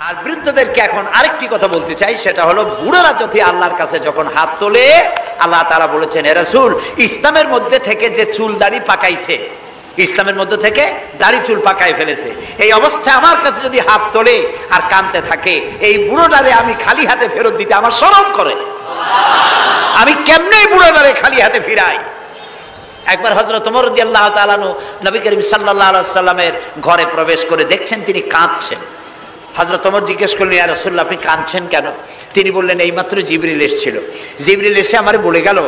আর বৃদ্ধদেরকে এখন আরেকটি কথা বলতে চাই, সেটা হলো বুড়োরা যদি আল্লাহর কাছে যখন হাত তোলে, আল্লাহ তাআলা বলেছেন, হে রাসূল, ইসলামের মধ্যে থেকে যে চুল দাড়ি পাকাইছে, ইসলামের মধ্যে থেকে দাড়ি চুল পাকায় ফেলেছে, এই অবস্থায় আমার কাছে যদি হাত তোলে আর কাঁদতে থাকে, এই বুড়োটারে আমি খালি হাতে ফেরত দিতে আমার শরম করে। আমি কেমনে বুড়োটারে খালি হাতে ফিরাই? একবার হযরত ওমর রাদিয়াল্লাহু তাআলা আনহু নবী করিম সাল্লাল্লাহু আলাইহি ওয়াসাল্লামের ঘরে প্রবেশ করে দেখছেন তিনি কাঁদছেন। হযরত ওমর জিজ্ঞেস করলেন, ইয়া রাসূলুল্লাহ, আপনি কাঁদছেন কেন? তিনি বললেন, এইমাত্র জিবরিল এসেছিল, জিবরিল এসে আমারে বলে গেল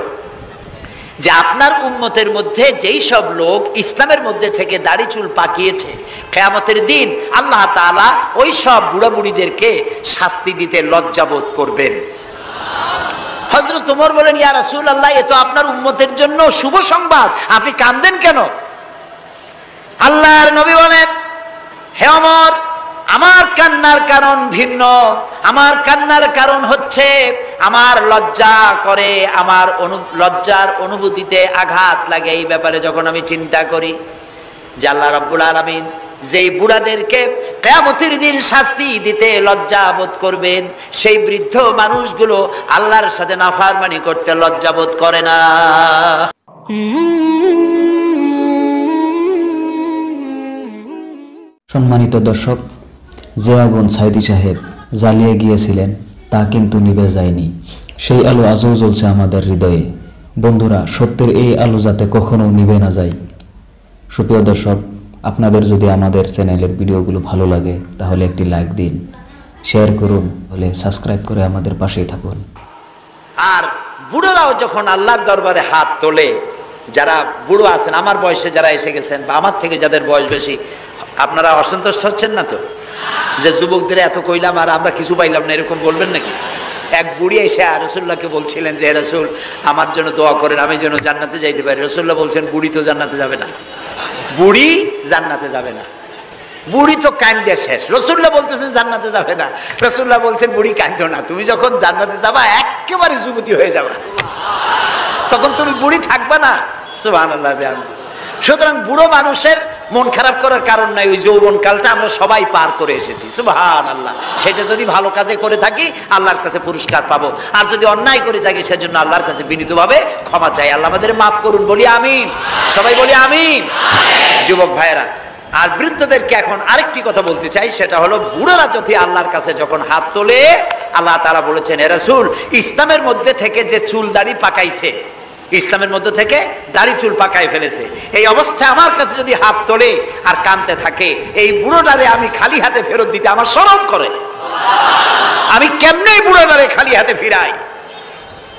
যে আপনার উম্মতের মধ্যে যেই সব লোক ইসলামের মধ্যে থেকে দাড়ি চুল পাকিয়েছে, কিয়ামতের দিন আল্লাহ তাআলা ওই সব বুড়া বুড়িদেরকে শাস্তি দিতে লজ্জাবোধ করবেন। হযরত ওমর বলেন, ইয়া রাসূলুল্লাহ, এ তো আপনার উম্মতের জন্য শুভ সংবাদ, আপনি কাঁদেন কেন? আল্লাহর নবী বলেন, হে ওমর, আমার কান্নার কারণ ভিন্ন। আমার কান্নার কারণ হচ্ছে আমার লজ্জা করে, আমার লজ্জার অনুভূতিতে আঘাত লাগে এই ব্যাপারে যখন আমি চিন্তা করি যে আল্লাহ রাব্বুল আলামিন যেই বুড়াদেরকে কিয়ামতের দিন শাস্তি দিতে লজ্জা বোধ করবেন, সেই বৃদ্ধ মানুষগুলো আল্লাহর সাথে নাফরমানি করতে লজ্জা বোধ করে না। সম্মানিত দর্শক, যে আগুন সাইদি সাহেব জ্বালিয়ে গিয়েছিলেন তা কিন্তু নিভে যায়নি, সেই আলো আজও জ্বলছে আমাদের হৃদয়ে। বন্ধুরা, সত্যের এই আলো যাতে কখনো নিভে না যায়। সুপ্রিয় দর্শক, আপনাদের যদি আমাদের চ্যানেলের ভিডিওগুলো ভালো লাগে তাহলে একটি লাইক দিন, শেয়ার করুন, হলে সাবস্ক্রাইব করে আমাদের পাশেই থাকুন। আর বুড়োরাও যখন আল্লাহর দরবারে হাত তোলে, যারা বুড়ো আছেন, আমার বয়সে যারা এসে গেছেন বা আমার থেকে যাদের বয়স বেশি, আপনারা অসন্তুষ্ট হচ্ছেন না তো যে যুবকদের এত কইলাম আর আমরা কিছু পাইলাম না, এরকম বলবেন নাকি? এক বুড়ি এসে রাসূলুল্লাহকে বলছিলেন যে, হে রাসূল, আমার জন্য দোয়া করেন, আমি যেন জান্নাতে যাইতে পারি। রাসূলুল্লাহ বলছেন, বুড়ি তো জান্নাতে যাবে না, বুড়ি জান্নাতে যাবে না, বুড়ি তো কান্দে শেষ। রাসূলুল্লাহ বলতেছেন জান্নাতে যাবে না, রাসূলুল্লাহ বলছেন বুড়ি কান্দো না, তুমি যখন জান্নাতে যাবা একেবারে যুবতী হয়ে যাবা, তখন তুমি বুড়ি থাকবা না। সুবহানাল্লাহ। সুতরাং বুড়ো মানুষের মন খারাপ করার কারণ নাই, ওই যৌবন কালটা আমরা সবাই পার করে এসেছি। সুবহানাল্লাহ। সেটা যদি ভালো কাজে করে থাকি আল্লাহর কাছে পুরস্কার পাবো, আর যদি অন্যায় করে থাকি সেজন্য আল্লাহর কাছে বিনীতভাবে ক্ষমা চাই। আল্লাহ আমাদের মাফ করুন, বলি আমিন, সবাই বলি আমিন। যুবক ভাইয়েরা আর বৃদ্ধদেরকে এখন আরেকটি কথা বলতে চাই, সেটা হলো বুড়োরা যদি আল্লাহর কাছে যখন হাত তোলে, আল্লাহ তাআলা বলেছেন, হে রাসূল, ইসলামের মধ্যে থেকে যে চুল দাড়ি পাকাইছে, ইসলামের মধ্যে থেকে দাড়ি চুল পাকায় ফেলেছে, এই অবস্থায় আমার কাছে যদি হাত তোলে আর কাঁদতে থাকে, এই বুড়োটারে আমি খালি হাতে ফেরত দিতে আমার শরম করে। আমি কেমনে বুড়োটারে খালি হাতে ফিরাই?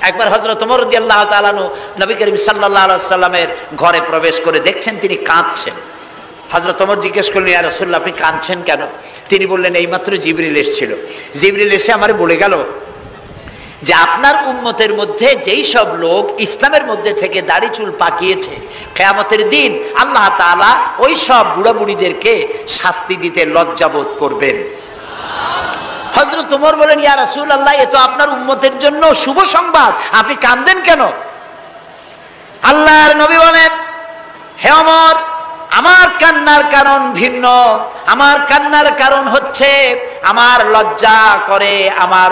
একবার হযরত ওমর রাদিয়াল্লাহু তাআলা আনহু নবী করিম সাল্লাল্লাহু আলাইহি ওয়াসাল্লামের ঘরে প্রবেশ করে দেখছেন তিনি কাঁদছেন। হযরত ওমর জিজ্ঞেস করলেন, ইয়া রাসূলুল্লাহ, আপনি কাঁদছেন কেন? তিনি বললেন, এইমাত্র জিবরিল এসেছিল, জিবরিল এসে আমারে বলে গেল যে আপনার উম্মতের মধ্যে যেই সব লোক ইসলামের মধ্যে থেকে দাড়ি চুল পাকিয়েছে, কিয়ামতের দিন আল্লাহ তাআলা ওই সব বুড়া বুড়িদেরকে শাস্তি দিতে লজ্জাবোধ করবেন। হযরত ওমর বলেন, ইয়া রাসূলুল্লাহ, এ তো আপনার উম্মতের জন্য শুভ সংবাদ, আপনি কাঁদেন কেন? আল্লাহর নবী বলেন, হে ওমর, আমার কান্নার কারণ ভিন্ন। আমার কান্নার কারণ হচ্ছে আমার লজ্জা করে, আমার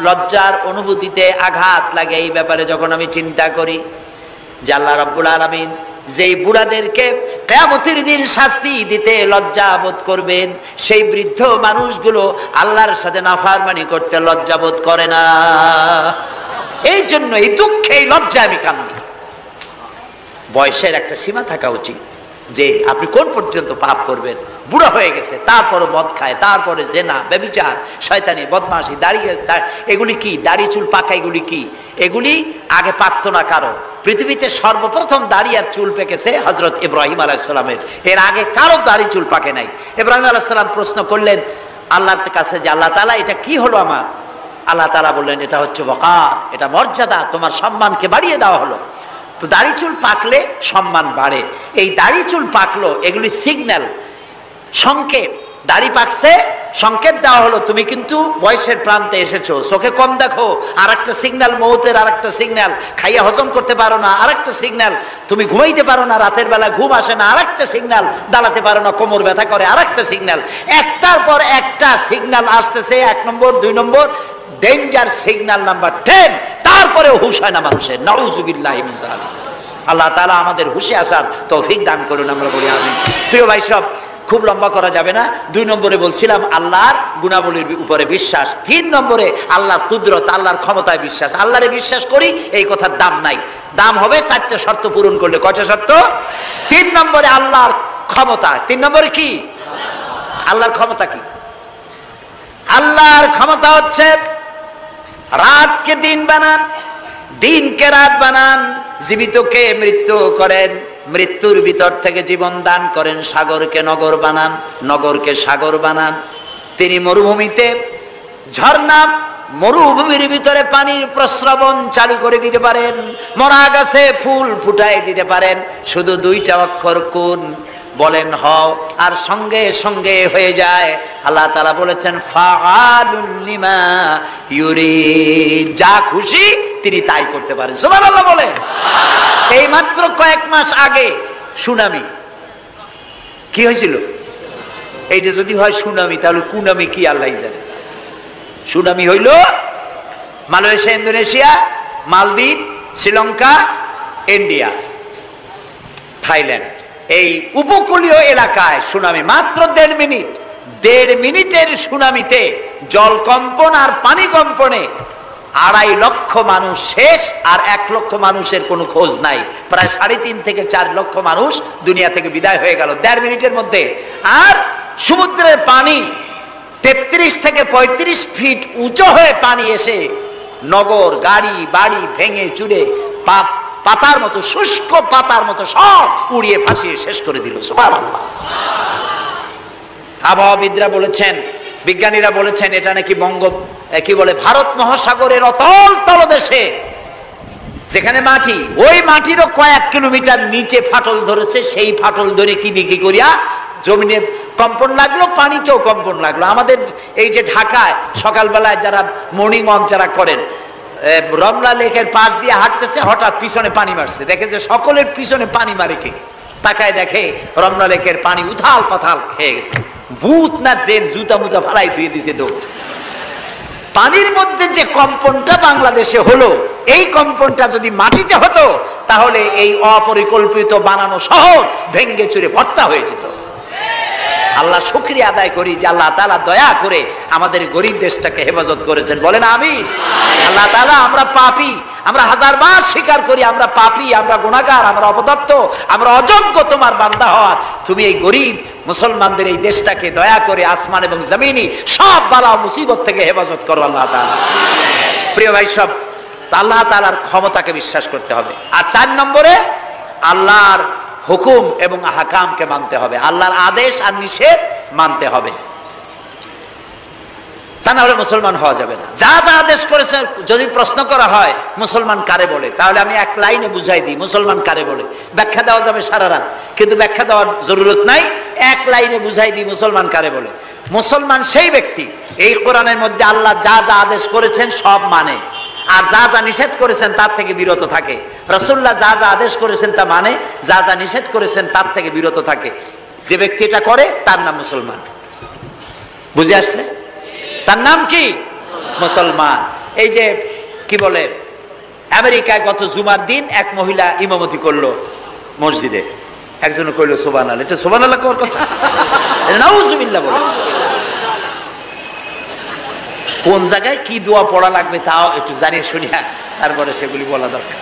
লজ্জার অনুভূতিতে আঘাত লাগে এই ব্যাপারে যখন আমি চিন্তা করি যে আল্লাহ রাব্বুল আলামিন যেই বুড়াদেরকে কিয়ামতের দিন শাস্তি দিতে লজ্জা বোধ করবেন, সেই বৃদ্ধ মানুষগুলো আল্লাহর সাথে নাফরমানি করতে লজ্জা বোধ করে না। এই জন্য এই দুঃখে, এই লজ্জায় আমি কান্দি। বয়সের একটা সীমা থাকা উচিত যে আপনি কোন পর্যন্ত পাপ করবেন। বুড়া হয়ে গেছে, তারপরে মদ খায়, তারপরে জেনা, ব্যভিচার, শয়তানি, বদমাশি, দাঁড়িয়ে এগুলি কি? দাড়ি চুল পাকা এগুলি কি? এগুলি আগে পাকতো না কারো। পৃথিবীতে সর্বপ্রথম দাড়ি আর চুল পেকেছে হযরত ইব্রাহিম আলাইহিস সালামের, এর আগে কারো দাড়ি চুল পাকে নাই। ইব্রাহিম আলাইহিস সালাম প্রশ্ন করলেন আল্লাহর কাছে যে আল্লাহ তাআলা, এটা কি হলো আমার? আল্লাহ তাআলা বললেন, এটা হচ্ছে ওয়াকার, এটা মর্যাদা, তোমার সম্মানকে বাড়িয়ে দেওয়া হলো। তো দাড়ি চুল পাকলে সম্মান বাড়ে। এই দাড়ি চুল পাকলো, এগুলি সিগন্যাল, সংকেত। দাড়ি পাকছে সংকেত দেওয়া হলো তুমি কিন্তু বয়সের প্রান্তে এসেছো, চোখে কম দেখো, আর একটা সিগন্যাল মৌতের, আর একটা সিগন্যাল খাইয়া হজম করতে পারো না, আর একটা সিগন্যাল তুমি ঘুমাইতে পারো না, রাতের বেলা ঘুম আসে না, আর একটা সিগন্যাল দাঁড়াতে পারো না, কোমর ব্যথা করে, আর একটা সিগন্যাল, একটার পর একটা সিগন্যাল আসতেছে, 1 নম্বর 2 নম্বর, ডেঞ্জার সিগন্যাল নাম্বার 10, তারপরে হুঁশ হয় না মানুষের। নাউযুবিল্লাহি মিন যালিক। আল্লাহ তাআলা আমাদের হুঁশে আসার তৌফিক দান করুন, আমরা বলি আমিন। প্রিয় ভাই সব, খুব লম্বা করা যাবে না। 2 নম্বরে বলছিলাম আল্লাহর গুণাবলীর উপরে বিশ্বাস। 3 নম্বরে আল্লাহর কুদরত, আল্লাহর ক্ষমতায় বিশ্বাস। আল্লাহরে বিশ্বাস করি, এই কথার দাম নাই। দাম হবে 4টা শর্ত পূরণ করলে। কয়টা শর্ত? 3 নম্বরে আল্লাহর ক্ষমতা। 3 নম্বরে কি? আল্লাহর ক্ষমতা কি? আল্লাহর ক্ষমতা হচ্ছে রাতকে দিন বানান, দিনকে রাত বানান, জীবিতকে মৃত্যু করেন, মৃত্যুর ভিতর থেকে জীবন দান করেন, সাগরকে নগর বানান, নগরকে সাগর বানান। তিনি মরুভূমিতে ঝর্ণা, মরুভূমির ভিতরে পানির প্রস্রবণ চালু করে দিতে পারেন, মরা গাছে ফুল ফুটাই দিতে পারেন। শুধু 2টা অক্ষর কুন বলেন হও, আর সঙ্গে সঙ্গে হয়ে যায়। আল্লাহ তাআলা বলেছেন ফাআলুন লিমা ইউরিদ, যা খুশি তিনি তাই করতে পারেন। সুবহানাল্লাহ বলে। এই মাত্র কয়েক মাস আগে সুনামি কি হয়েছিল? এইটা যদি হয় সুনামি, তাহলে কুনামি কি আল্লাহই জানে। সুনামি হইল মালয়েশিয়া, ইন্দোনেশিয়া, মালদ্বীপ, শ্রীলঙ্কা, ইন্ডিয়া, থাইল্যান্ড, এই উপকূলীয় এলাকায় সুনামি। মাত্র 1.5 মিনিটের সুনামিতে জলকম্পন আর পানি কম্পনে 2.5 লক্ষ মানুষ শেষ, আর 1 লক্ষ মানুষের কোনো খোঁজ নাই। প্রায় 3.5 থেকে 4 লক্ষ মানুষ দুনিয়া থেকে বিদায় হয়ে গেল 1.5 মিনিটের মধ্যে। আর সমুদ্রের পানি 33 থেকে 35 ফিট উঁচু হয়ে পানি এসে নগর, গাড়ি বাড়ি ভেঙে চুরে পাতার মতো, শুষ্ক পাতার মতো সব উড়িয়ে ভাসিয়ে শেষ করে দিল। সুবহানাল্লাহ। আবহাওয়াবিদরা বলেছেন, বিজ্ঞানীরা বলেছেন, এটা নাকি ভারত মহাসাগরের অতল তলদেশে যেখানে মাটি, ওই মাটিরও কয়েক কিলোমিটার নিচে ফাটল ধরেছে। সেই ফাটল ধরে কি দিকে করিয়া জমিনে কম্পন লাগলো, পানিতেও কম্পন লাগলো। আমাদের এই যে ঢাকায় সকালবেলায় যারা মর্নিং ওয়াক যারা করেন, রমনা লেকের পাশ দিয়ে হাঁটতেছে, হঠাৎ পিছনে পানি মারছে, দেখে যে সকলের পিছনে পানি মারে কে, তাকায় দেখে রমনা লেকের পানি উথাল পাথাল খেয়ে গেছে। ভূত না জেন জুতা মুতা ফালাই ধুয়ে দিছে দৌড়। পানির মধ্যে যে কম্পনটা বাংলাদেশে হলো, এই কম্পনটা যদি মাটিতে হতো, তাহলে এই অপরিকল্পিত বানানো শহর ভেঙ্গে চুরে ভর্তা হয়ে যেত। আল্লাহ শুকরিয়া আদায় করি যে আল্লাহ তাআলা দয়া করে আমাদের গরিব দেশটাকে হেফাজত করেছেন। বলেন আমিন। আল্লাহ তাআলা, আমরা পাপী, আমরা 1000বার স্বীকার করি আমরা পাপী, আমরা গুনাহগার, আমরা অপদার্থ, আমরা অযোগ্য তোমার বান্দা হওয়ার। তুমি এই গরিব মুসলমানদের এই দেশটাকে দয়া করে আসমান এবং জমিনি সব বালা মুসিবত থেকে হেফাজত করো আল্লাহ তাআলা। প্রিয় ভাই সব, আল্লাহ তাআলার ক্ষমতাকে বিশ্বাস করতে হবে। আর 4 নম্বরে আল্লাহর হুকুম এবং আহকামকে মানতে হবে, আল্লাহর আদেশ আর নিষেধ মানতে হবে, তা না হলে মুসলমান হওয়া যাবে না। যা যা আদেশ করেছে, যদি প্রশ্ন করা হয় মুসলমান কারে বলে, তাহলে আমি 1 লাইনে বুঝাই দিই মুসলমান কারে বলে। ব্যাখ্যা দেওয়া যাবে সারা রাত, কিন্তু ব্যাখ্যা দেওয়ার জরুরত নাই। 1 লাইনে বুঝাই দিই মুসলমান কারে বলে। মুসলমান সেই ব্যক্তি এই কোরআনের মধ্যে আল্লাহ যা যা আদেশ করেছেন সব মানে, আর যা যা নিষেধ করেছেন তার থেকে বিরত থাকে। রাসূলুল্লাহ যা যা আদেশ করেছেন তা মানে, যা যা নিষেধ করেছেন তার থেকে বিরত থাকে। যে ব্যক্তি এটা করে তার নাম মুসলমান। বুঝে আসছে? তার নাম কি? মুসলমান। এই যে কি বলে, আমেরিকায় গত জুমার দিন এক মহিলা ইমামতি করলো মসজিদে, একজন কইলো সুবহানাল্লাহ। এটা সুবহানাল্লাহ কোর কথা? নাউজুবিল্লাহ বলে। কোন জায়গায় কি দোয়া পড়া লাগবে তাও একটু জানিয়ে শুনিয়া তারপরে সেগুলি বলা দরকার।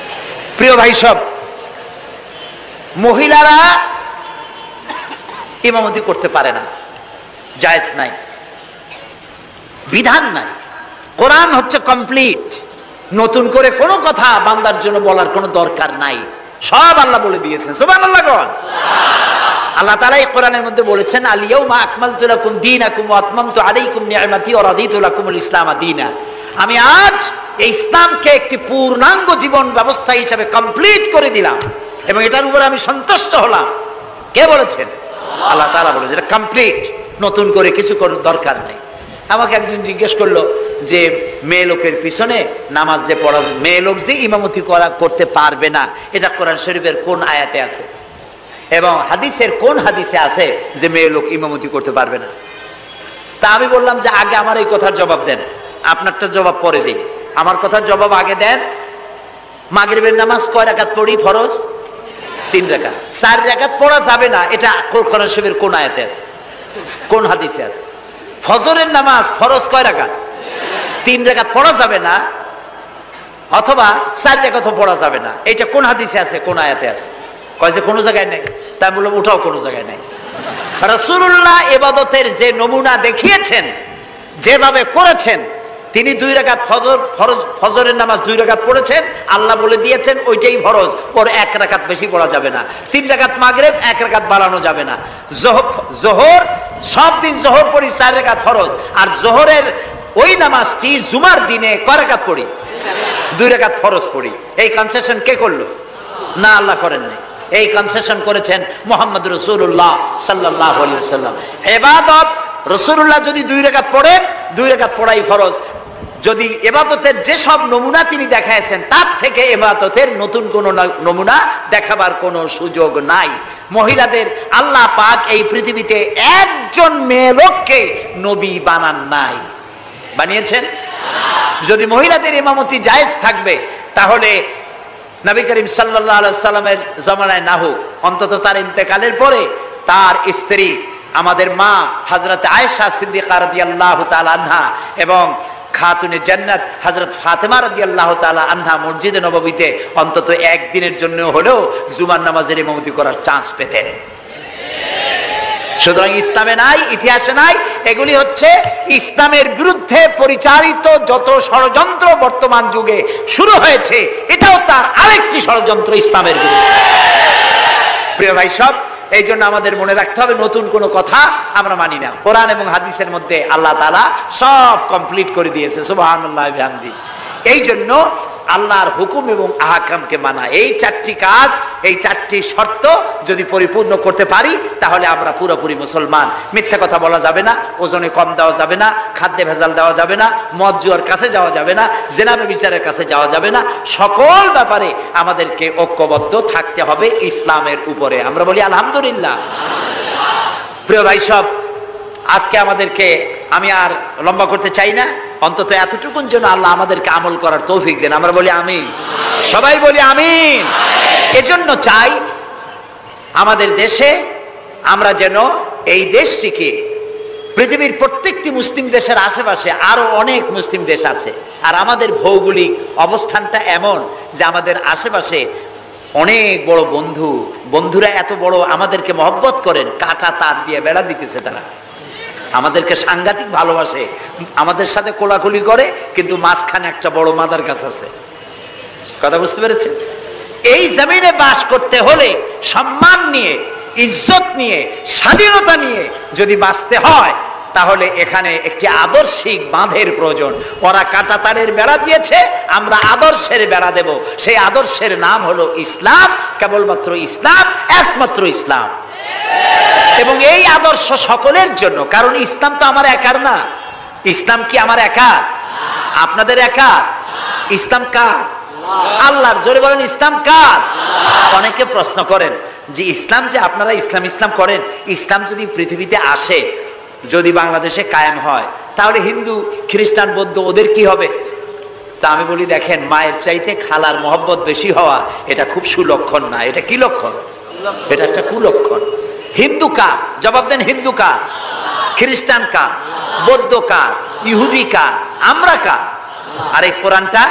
প্রিয় ভাই সব, মহিলারা ইমামতি করতে পারে না, জায়েজ নাই, বিধান নাই। কোরআন হচ্ছে কমপ্লিট, নতুন করে কোনো কথা বান্দার জন্য বলার কোনো দরকার নাই, সব আল্লাহ বলে দিয়েছেন। সুবহানাল্লাহ। আল্লাহ তাআলা এই কোরআনের মধ্যে বলেছেন, আল ইয়াউমা আকমালতু লাকুম দীনাকুম ওয়া আতমামতু আলাইকুম নি'মাতি ওয়া রাদিতু লাকুমুল ইসলাম দীনা। আমি আজ এই ইসলামকে একটি পূর্ণাঙ্গ জীবন ব্যবস্থা হিসেবে কমপ্লিট করে দিলাম এবং এটার উপর আমি সন্তুষ্ট হলাম। কে বলেছেন? আল্লাহ তাআলা বলেছেন এটা কমপ্লিট। নতুন করে কিছু দরকার নাই। আমাকে একজন জিজ্ঞেস করলো যে মেয়ে লোকের পিছনে নামাজ যে পড়া, মেয়ে লোক যে ইমামতি করতে পারবে না, এটা কোরআন শরীফের কোন আয়াতে আছে এবং হাদিসের কোন হাদিসে আছে যে মেয়ে লোক ইমামতি করতে পারবে না? তা আমি বললাম যে আগে আমার এই কথার জবাব দেন, আপনারটা জবাব পরে দিই। আমার কথার জবাব আগে দেন। মাগরিবের নামাজ কয় রাকাত পড়ি ফরজ? 3 রাকাত। 4 রাকাত পড়া যাবে না, এটা কোরআন শরীফের কোন আয়াতে আছে, কোন হাদিসে আছে? ফজরের নামাজ ফরজ কয় রাকাত? 3 রাকাত পড়া যাবে না, অথবা 4 রাকাতও পড়া যাবে না, এটা কোন হাদিসে আছে, কোন আয়াতে আছে? কয় যে কোনো জায়গায় নেই। তাই বললাম ওটাও কোনো জায়গায় নেই। রাসূলুল্লাহ ইবাদতের যে নমুনা দেখিয়েছেন, যেভাবে করেছেন, তিনি 2 রাকাত ফজরের নামাজ 2 রাকাত পড়েছেন, আল্লাহ বলে দিয়েছেন ওইটাই ফরজ, ওর 1 রাকাত বেশি পড়া যাবে না। 3 রাকাত মাগরিব, 1 রাকাত বাড়ানো যাবে না। জোহর সব দিন জোহর পড়ি 4 রাকাত ফরজ, আর জোহরের ওই নামাজটি জুমার দিনে কয় রাকাত পড়ি? 2 রাকাত ফরজ পড়ি। এই কনসেশন কে করলো? না, আল্লাহ করেননি। এই কনসেশন করেছেন মুহাম্মদ রাসূলুল্লাহ সাল্লাল্লাহু আলাইহি ওয়াসাল্লাম। ইবাদত রাসূলুল্লাহ যদি 2 রাকাত পড়েন, 2 রাকাত পড়াই ফরজ। যদি ইবাদতের যে সব নমুনা তিনি দেখাইছেন, তার থেকে ইবাদতের নতুন কোন নমুনা দেখাবার কোনো সুযোগ নাই। মহিলাদের আল্লাহ পাক এই পৃথিবীতে একজন মেয়ে লোককে নবী বানান নাই, বানিয়েছেন? যদি মহিলাদের ইমামতি জায়েজ থাকবে, তাহলে নবী করিম সাল্লাল্লাহু আলাইহি সাল্লামের জামানায় না হোক, অন্তত তার ইন্তেকালের পরে তার স্ত্রী আমাদের মা হযরত আয়েশা সিদ্দিকা রাদিয়াল্লাহু তাআলা আনহা এবং খাতুনে জান্নাত হযরত ফাতেমা রাদিয়াল্লাহু তাআলা আনহা মসজিদে নববীতে অন্তত একদিনের জন্য হলেও জুমার নামাজের ইমামতি করার চান্স পেতেন। সুতরাং ইসলামে নাই, ইতিহাসে নাই। এগুলি হচ্ছে ইসলামের বিরুদ্ধে পরিচালিত যত ষড়যন্ত্র বর্তমান যুগে শুরু হয়েছে, এটাও তার আরেকটি ষড়যন্ত্র ইসলামের বিরুদ্ধে। প্রিয় ভাই সব, এই জন্য আমাদের মনে রাখতে হবে নতুন কোনো কথা আমরা মানি না। কোরআন এবং হাদিসের মধ্যে আল্লাহ তাআলা সব কমপ্লিট করে দিয়েছে, সুবহানাল্লাহ বিহামদি। এই জন্য আল্লাহর হুকুম এবং আহকামকে মানা, এই 4টি কাজ, এই 4টি শর্ত যদি পরিপূর্ণ করতে পারি, তাহলে আমরা পুরোপুরি মুসলমান। মিথ্যা কথা বলা যাবে না, ওজনে কম দেওয়া যাবে না, খাদ্যে ভেজাল দেওয়া যাবে না, মদ জুয়ার কাছে যাওয়া যাবে না, জিনা ব্যভিচারের কাছে যাওয়া যাবে না। সকল ব্যাপারে আমাদেরকে ঐক্যবদ্ধ থাকতে হবে ইসলামের উপরে। আমরা বলি আলহামদুলিল্লাহ। প্রিয় ভাই সব, আজকে আমাদেরকে, আমি আর লম্বা করতে চাই না, অন্তত এতটুকুন যেন আল্লাহ আমাদেরকে আমল করার তৌফিক দেন। আমরা বলি আমিন, সবাই বলি আমিন। এজন্য চাই আমাদের দেশে আমরা যেন এই দেশটিকে, পৃথিবীর প্রত্যেকটি মুসলিম দেশের আশেপাশে আরো অনেক মুসলিম দেশ আছে, আর আমাদের ভৌগোলিক অবস্থানটা এমন যে আমাদের আশেপাশে অনেক বড় বন্ধুরা এত বড় আমাদেরকে মহব্বত করেন, কাটা তার দিয়ে বেড়া দিতেছে, তারা আমাদেরকে সাংঘাতিক ভালোবাসে, আমাদের সাথে কোলাকুলি করে, কিন্তু মাঝখানে একটা বড় মাদার গাছ আছে। কথা বুঝতে পেরেছেন? এই জমিনে বাস করতে হলে সম্মান নিয়ে, ইজ্জত নিয়ে, স্বাধীনতা নিয়ে যদি বাঁচতে হয়, তাহলে এখানে একটি আদর্শিক বাঁধের প্রয়োজন। ওরা কাঁটা তারের বেড়া দিয়েছে, আমরা আদর্শের বেড়া দেব। সেই আদর্শের নাম হলো ইসলাম, কেবলমাত্র ইসলাম, একমাত্র ইসলাম। এবং এই আদর্শ সকলের জন্য, কারণ ইসলাম তো আমার একার না। ইসলাম কি আমার একার? আপনাদের একার? ইসলাম কার? আল্লাহর। জোরে বলেন, ইসলাম কার? অনেকে প্রশ্ন করেন যে ইসলাম যে আপনারা ইসলাম করেন, ইসলাম যদি পৃথিবীতে আসে, যদি বাংলাদেশে কায়েম হয়, তাহলে হিন্দু, খ্রিস্টান, বৌদ্ধ ওদের কি হবে? তা আমি বলি, দেখেন, মায়ের চাইতে খালার মহব্বত বেশি হওয়া এটা খুব সুলক্ষণ না। এটা কি লক্ষণ? এটা একটা কুলক্ষণ। হিন্দু কার? জবাব দেন, হিন্দু কার? খ্রিস্টান কার? বৌদ্ধ কার? ইহুদি কার? আমরা কার? আর এই কোরআনটা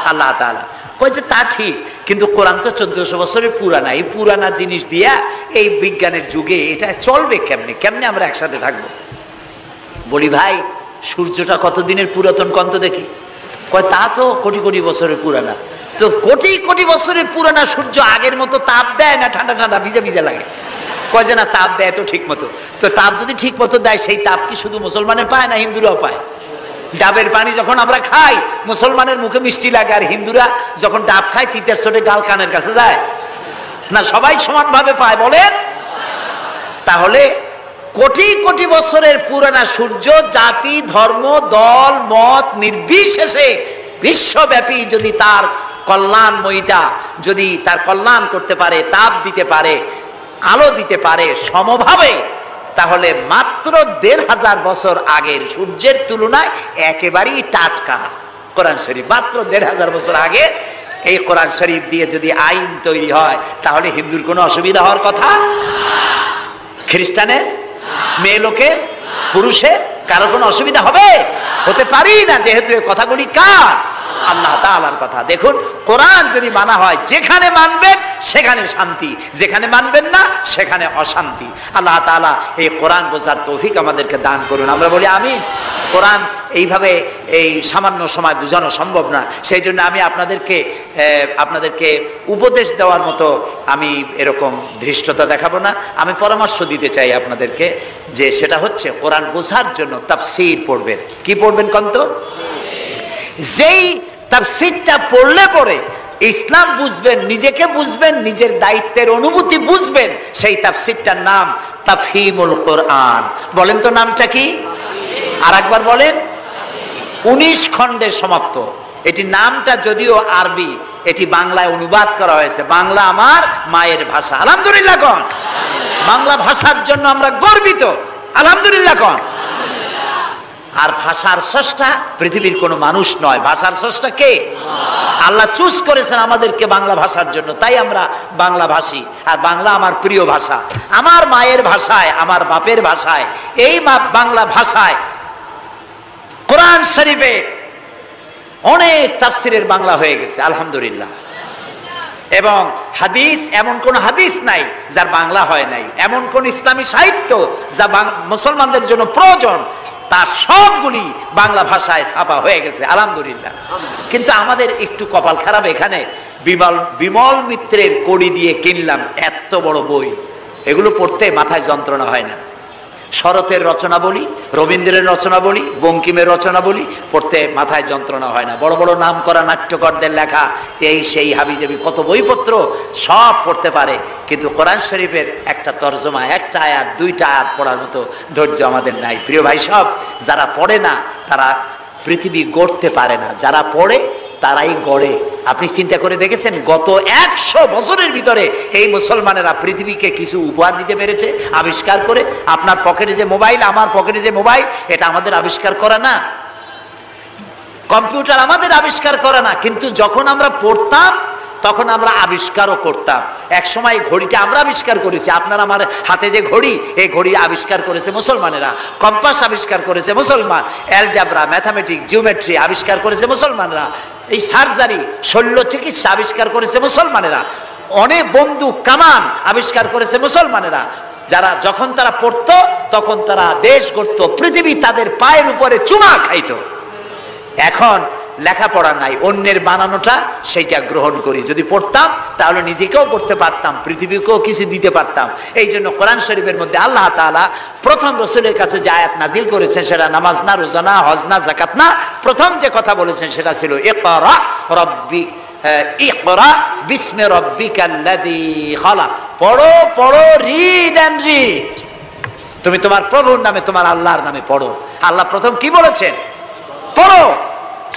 আল্লাহ তাআলা। কইছে তা ঠিক, কিন্তু কোরআন তো 1400 বছরের পুরানা। এই পুরানা জিনিস দিয়া এই বিজ্ঞানের যুগে এটা চলবে কেমনে আমরা একসাথে থাকবো? বলি ভাই, সূর্যটা কতদিনের পুরাতন কন্ত দেখি? কয় তা তো কোটি কোটি বছরের পুরানা। তো কোটি কোটি বছরের পুরানা সূর্য আগের মতো তাপ দেয় না ঠান্ডা ঠান্ডা ভিজা ভিজা লাগে? কয় যে না, তাপ দেয় তো ঠিক মতো। তো তাপ যদি ঠিক মতো দেয়, সেই তাপ কি শুধু মুসলমানের পায় না হিন্দুরাও পায়? ডাবের পানি যখন আমরা খাই, মুসলমানের মুখে মিষ্টি লাগে, আর হিন্দুরা যখন ডাব খায় তিতের চোটে গাল কানের কাছে যায় না? সবাই সমানভাবে পায়, বলেন? তাহলে কোটি কোটি বছরের পুরানা সূর্য জাতি ধর্ম দল মত নির্বিশেষে বিশ্বব্যাপী যদি তার কল্যাণময়িতা, যদি তার কল্যাণ করতে পারে, তাপ দিতে পারে, আলো দিতে পারে সমভাবে, তাহলে মাত্র ১৫০০ বছর আগের সূর্যের তুলনায় একেবারেই টাটকা কোরআন শরীফ। মাত্র ১৫০০ বছর আগে এই কোরআন শরীফ দিয়ে যদি আইন তৈরি হয়, তাহলে হিন্দুর কোনো অসুবিধা হওয়ার কথা, খ্রিস্টানের, মেয়ে লোকের, পুরুষের কারো কোনো অসুবিধা হবে? হতে পারি না, যেহেতু এই কথাগুলি কার? আল্লাহ তাআলার কথা। দেখুন, কোরআন যদি মানা হয়, যেখানে মানবেন সেখানে শান্তি, যেখানে মানবেন না সেখানে অশান্তি। আল্লাহ তাআলা এই কোরআন বোঝার তৌফিক আমাদেরকে দান করুন। আমরা বলি আমিন। কোরআন এইভাবে এই সামান্য সময় বোঝানো সম্ভব না, সেই জন্য আমি আপনাদেরকে উপদেশ দেওয়ার মতো আমি এরকম ধৃষ্টতা দেখাবো না। আমি পরামর্শ দিতে চাই আপনাদেরকে, যে সেটা হচ্ছে কোরআন বোঝার জন্য তাফসীর পড়বেন। কি পড়বেন কন্ত? যেই তাফসীরটা পড়লে পরে ইসলাম বুঝবেন, নিজেকে বুঝবেন, নিজের দায়িত্বের অনুভূতি বুঝবেন, সেই তাফসীরটার নাম তাফহিমুল কোরআন। বলেন তো নামটা কি? আর একবার বলেন। 19 খণ্ডে সমাপ্ত। এটি নামটা যদিও আরবি, এটি বাংলায় অনুবাদ করা হয়েছে। বাংলা আমার মায়ের ভাষা, আলহামদুলিল্লাহ কোন। বাংলা ভাষার জন্য আমরা গর্বিত, আলহামদুলিল্লাহ কোন। আর ভাষার স্রষ্টা পৃথিবীর কোনো মানুষ নয়, ভাষার স্রষ্টা কে? আল্লাহ চুজ করেছেন আমাদেরকে বাংলা ভাষার জন্য, তাই আমরা বাংলা ভাষী। আর বাংলা আমার প্রিয় ভাষা, আমার মায়ের ভাষায়, আমার বাপের ভাষায়, এই বাংলা ভাষায় কোরআন শরীফে অনেক তাফসিরের বাংলা হয়ে গেছে, আলহামদুলিল্লাহ। এবং হাদিস, এমন কোন হাদিস নাই যার বাংলা হয় নাই, এমন কোন ইসলামী সাহিত্য যা মুসলমানদের জন্য প্রয়োজন, তার সবগুলি বাংলা ভাষায় ছাপা হয়ে গেছে, আলহামদুলিল্লাহ। কিন্তু আমাদের একটু কপাল খারাপ, এখানে বিমল মিত্রের কড়ি দিয়ে কিনলাম এত বড় বই, এগুলো পড়তে মাথায় যন্ত্রণা হয় না। শরতের রচনা বলি, রবীন্দ্রের রচনা বলি, বঙ্কিমের রচনা বলি, পড়তে মাথায় যন্ত্রণা হয় না। বড় বড় নাম করা নাট্যকারদের লেখা এই সেই হাবিজাবি কত বইপত্র, সব পড়তে পারে, কিন্তু কোরআন শরীফের একটা তর্জমা, একটা আয়াত, 2টা আয়াত পড়ার মতো ধৈর্য আমাদের নাই। প্রিয় ভাই সব, যারা পড়ে না তারা পৃথিবী গড়তে পারে না, যারা পড়ে তারাই গড়ে। আপনি চিন্তা করে দেখেছেন, গত 100 বছরের ভিতরে এই মুসলমানেরা পৃথিবীকে কিছু উপহার দিতে পেরেছে আবিষ্কার করে? আপনার পকেটে যে মোবাইল, আমার পকেটে যে মোবাইল, এটা আমাদের আবিষ্কার করা না? কম্পিউটার আমাদের আবিষ্কার করা না? কিন্তু যখন আমরা পড়তাম তখন আমরা আবিষ্কারও করতাম। এক সময় ঘড়িটা আমরা আবিষ্কার করেছি, আপনার আমার হাতে যে ঘড়ি, এই ঘড়ি আবিষ্কার করেছে মুসলমানেরা। কম্পাস আবিষ্কার করেছে মুসলমান, অ্যালজাবরা, ম্যাথামেটিক্স, জিওমেট্রি আবিষ্কার করেছে মুসলমানরা। এই সার্জারি, শল্য চিকিৎসা আবিষ্কার করেছে মুসলমানেরা। অনেক বন্দুক, কামান আবিষ্কার করেছে মুসলমানেরা। যারা যখন তারা পড়তো তখন তারা দেশ গড়তো, পৃথিবী তাদের পায়ের উপরে চুমা খাইতো। এখন লেখাপড়া নাই, অন্যের বানানোটা সেইটা গ্রহণ করি। যদি পড়তাম তাহলে নিজেকেও করতে পারতাম, পৃথিবীকেও কিছু দিতে পারতাম। এই জন্য কোরআন শরীফের মধ্যে আল্লাহ তাআলা প্রথম রসুলের কাছে যে আয়াত নাজিল করেছেন, সেটা নামাজ না, রোজা না, হজ না, যাকাত না। প্রথম যে কথা বলেছেন সেটা ছিল ইকরা বিসমি রাব্বিকাল্লাযী খালাক। পড়ো পড়ো, রিড এন্ড রিড। তুমি তোমার প্রভুর নামে, তোমার আল্লাহর নামে পড়ো। আল্লাহ প্রথম কি বলেছেন? পড়ো।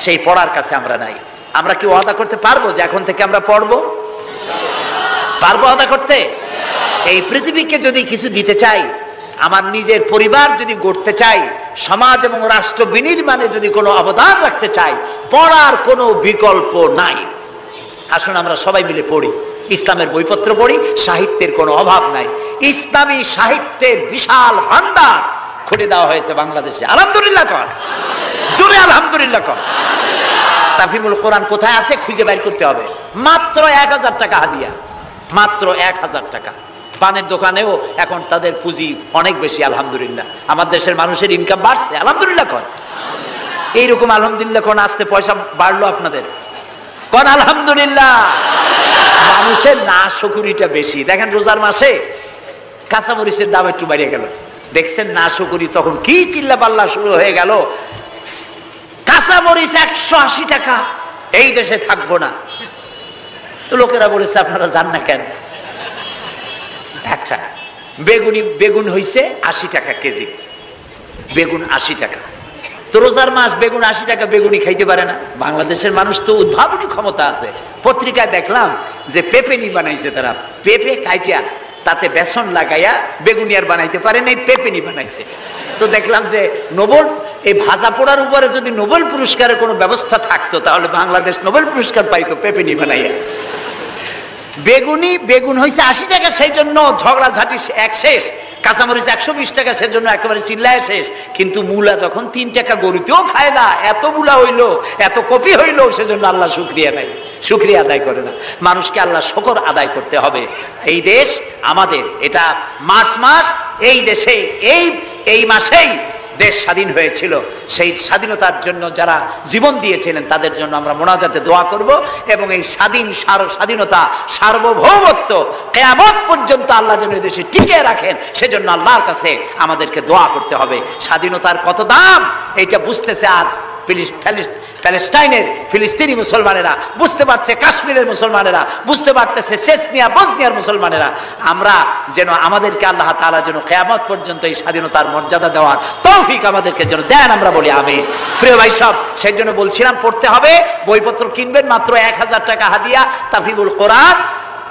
সেই পড়ার কাছে আমরা নাই। আমরা কি ওয়াদা করতে পারবো যে এখন থেকে আমরা পড়বো? পারবো ওয়াদা করতে? এই পৃথিবীকে যদি কিছু দিতে চাই, আমার নিজের পরিবার যদি গড়তে চাই, সমাজ এবং রাষ্ট্র বিনির্মাণে যদি কোনো অবদান রাখতে চাই, পড়ার কোনো বিকল্প নাই। আসুন আমরা সবাই মিলে পড়ি, ইসলামের বইপত্র পড়ি, সাহিত্যের কোনো অভাব নাই। ইসলামী সাহিত্যের বিশাল ভান্ডার খুলে দেওয়া হয়েছে বাংলাদেশে, আলহামদুলিল্লাহ কর, জোরে আলহামদুলিল্লাহ কর। তাফহিমুল কোরআন কোথায় আছে খুঁজে বের করতে হবে। মাত্র 1000 টাকা হাদিয়া, মাত্র 1000 টাকা। পানের দোকানেও এখন তাদের পুঁজি অনেক বেশি, আলহামদুলিল্লাহ। আমার দেশের মানুষের ইনকাম বাড়ছে, আলহামদুলিল্লাহ কর। এইরকম আলহামদুলিল্লাহ কোন আসতে পয়সা বাড়লো আপনাদের? কোন আলহামদুলিল্লাহ। মানুষের না শুকুরিটা বেশি। দেখেন রোজার মাসে কাঁচামরিচের দাম একটু বাড়িয়ে গেল, দেখছেন না শুকুরি, তখন কি চিল্লা পাল্লা শুরু হয়ে গেল। কাঁচামরিচ 180 টাকা, এই দেশে থাকবো না। তো লোকেরা বলেছে আপনারা যান না কেন? আচ্ছা, বেগুন হইছে 80 টাকা কেজি, বেগুন 80 টাকা। তো রোজার মাস বেগুন 80 টাকা, বেগুনই খাইতে পারে না। বাংলাদেশের মানুষ তো উদ্ভাবনী ক্ষমতা আছে। পত্রিকায় দেখলাম যে পেঁপেনি বানাইছে তারা, পেঁপে কাইটিয়া তাতে বেসন লাগাইয়া বেগুনি আর বানাইতে পারে না, পেঁপেনি বানাইছে। তো দেখলাম যে নোবেল, এই ভাজা পোড়ার উপরে যদি নোবেল পুরস্কারের কোনো ব্যবস্থা থাকতো তাহলে বাংলাদেশ নোবেল পুরস্কার পাইতো পেঁপেনি বানাইয়া। বেগুন হয়েছে 80 টাকা, সেই জন্য ঝগড়াঝাটি এক শেষ। কাঁচামরিচ 120 টাকা, সেজন্য একেবারে চিল্লায় শেষ। কিন্তু মূলা যখন 3 টাকা, গরুতেও খায় না, এত মূলা হইলো, এত কপি হইলো, সেজন্য আল্লাহ শুকরিয়া নাই, শুকরিয়া আদায় করে না। মানুষকে আল্লাহ শুকর আদায় করতে হবে। এই দেশ আমাদের, এটা মার্চ মাস, এই দেশে এই মাসেই দেশ স্বাধীন হয়েছিল। সেই স্বাধীনতার জন্য যারা জীবন দিয়েছিলেন তাদের জন্য আমরা মোনাজাতে দোয়া করব, এবং এই স্বাধীনতা, সার্বভৌমত্ব কিয়ামত পর্যন্ত আল্লাহ যেন এই দেশে টিকিয়ে রাখেন, সেজন্য আল্লাহর কাছে আমাদেরকে দোয়া করতে হবে। স্বাধীনতার কত দাম এটা বুঝতেছে আজ প্যালেস্টাইনের ফিলিস্তিনি মুসলমানেরা, বুঝতে পারছে কাশ্মীরের মুসলমানেরা, বুঝতে পারতেছে চেচনিয়া বসনিয়ার মুসলমানেরা। আমরা যেন, আমাদেরকে আল্লাহ তাআলা যেন কিয়ামত পর্যন্ত এই স্বাধীনতার মর্যাদা দেওয়ার তৌফিক আমাদেরকে যেন দেন, আমরা বলি আমিন। প্রিয় ভাই সব, সেই জন্য বলছিলাম পড়তে হবে, বইপত্র কিনবেন, মাত্র 1000 টাকা হাদিয়া, তাফহিমুল কোরআন।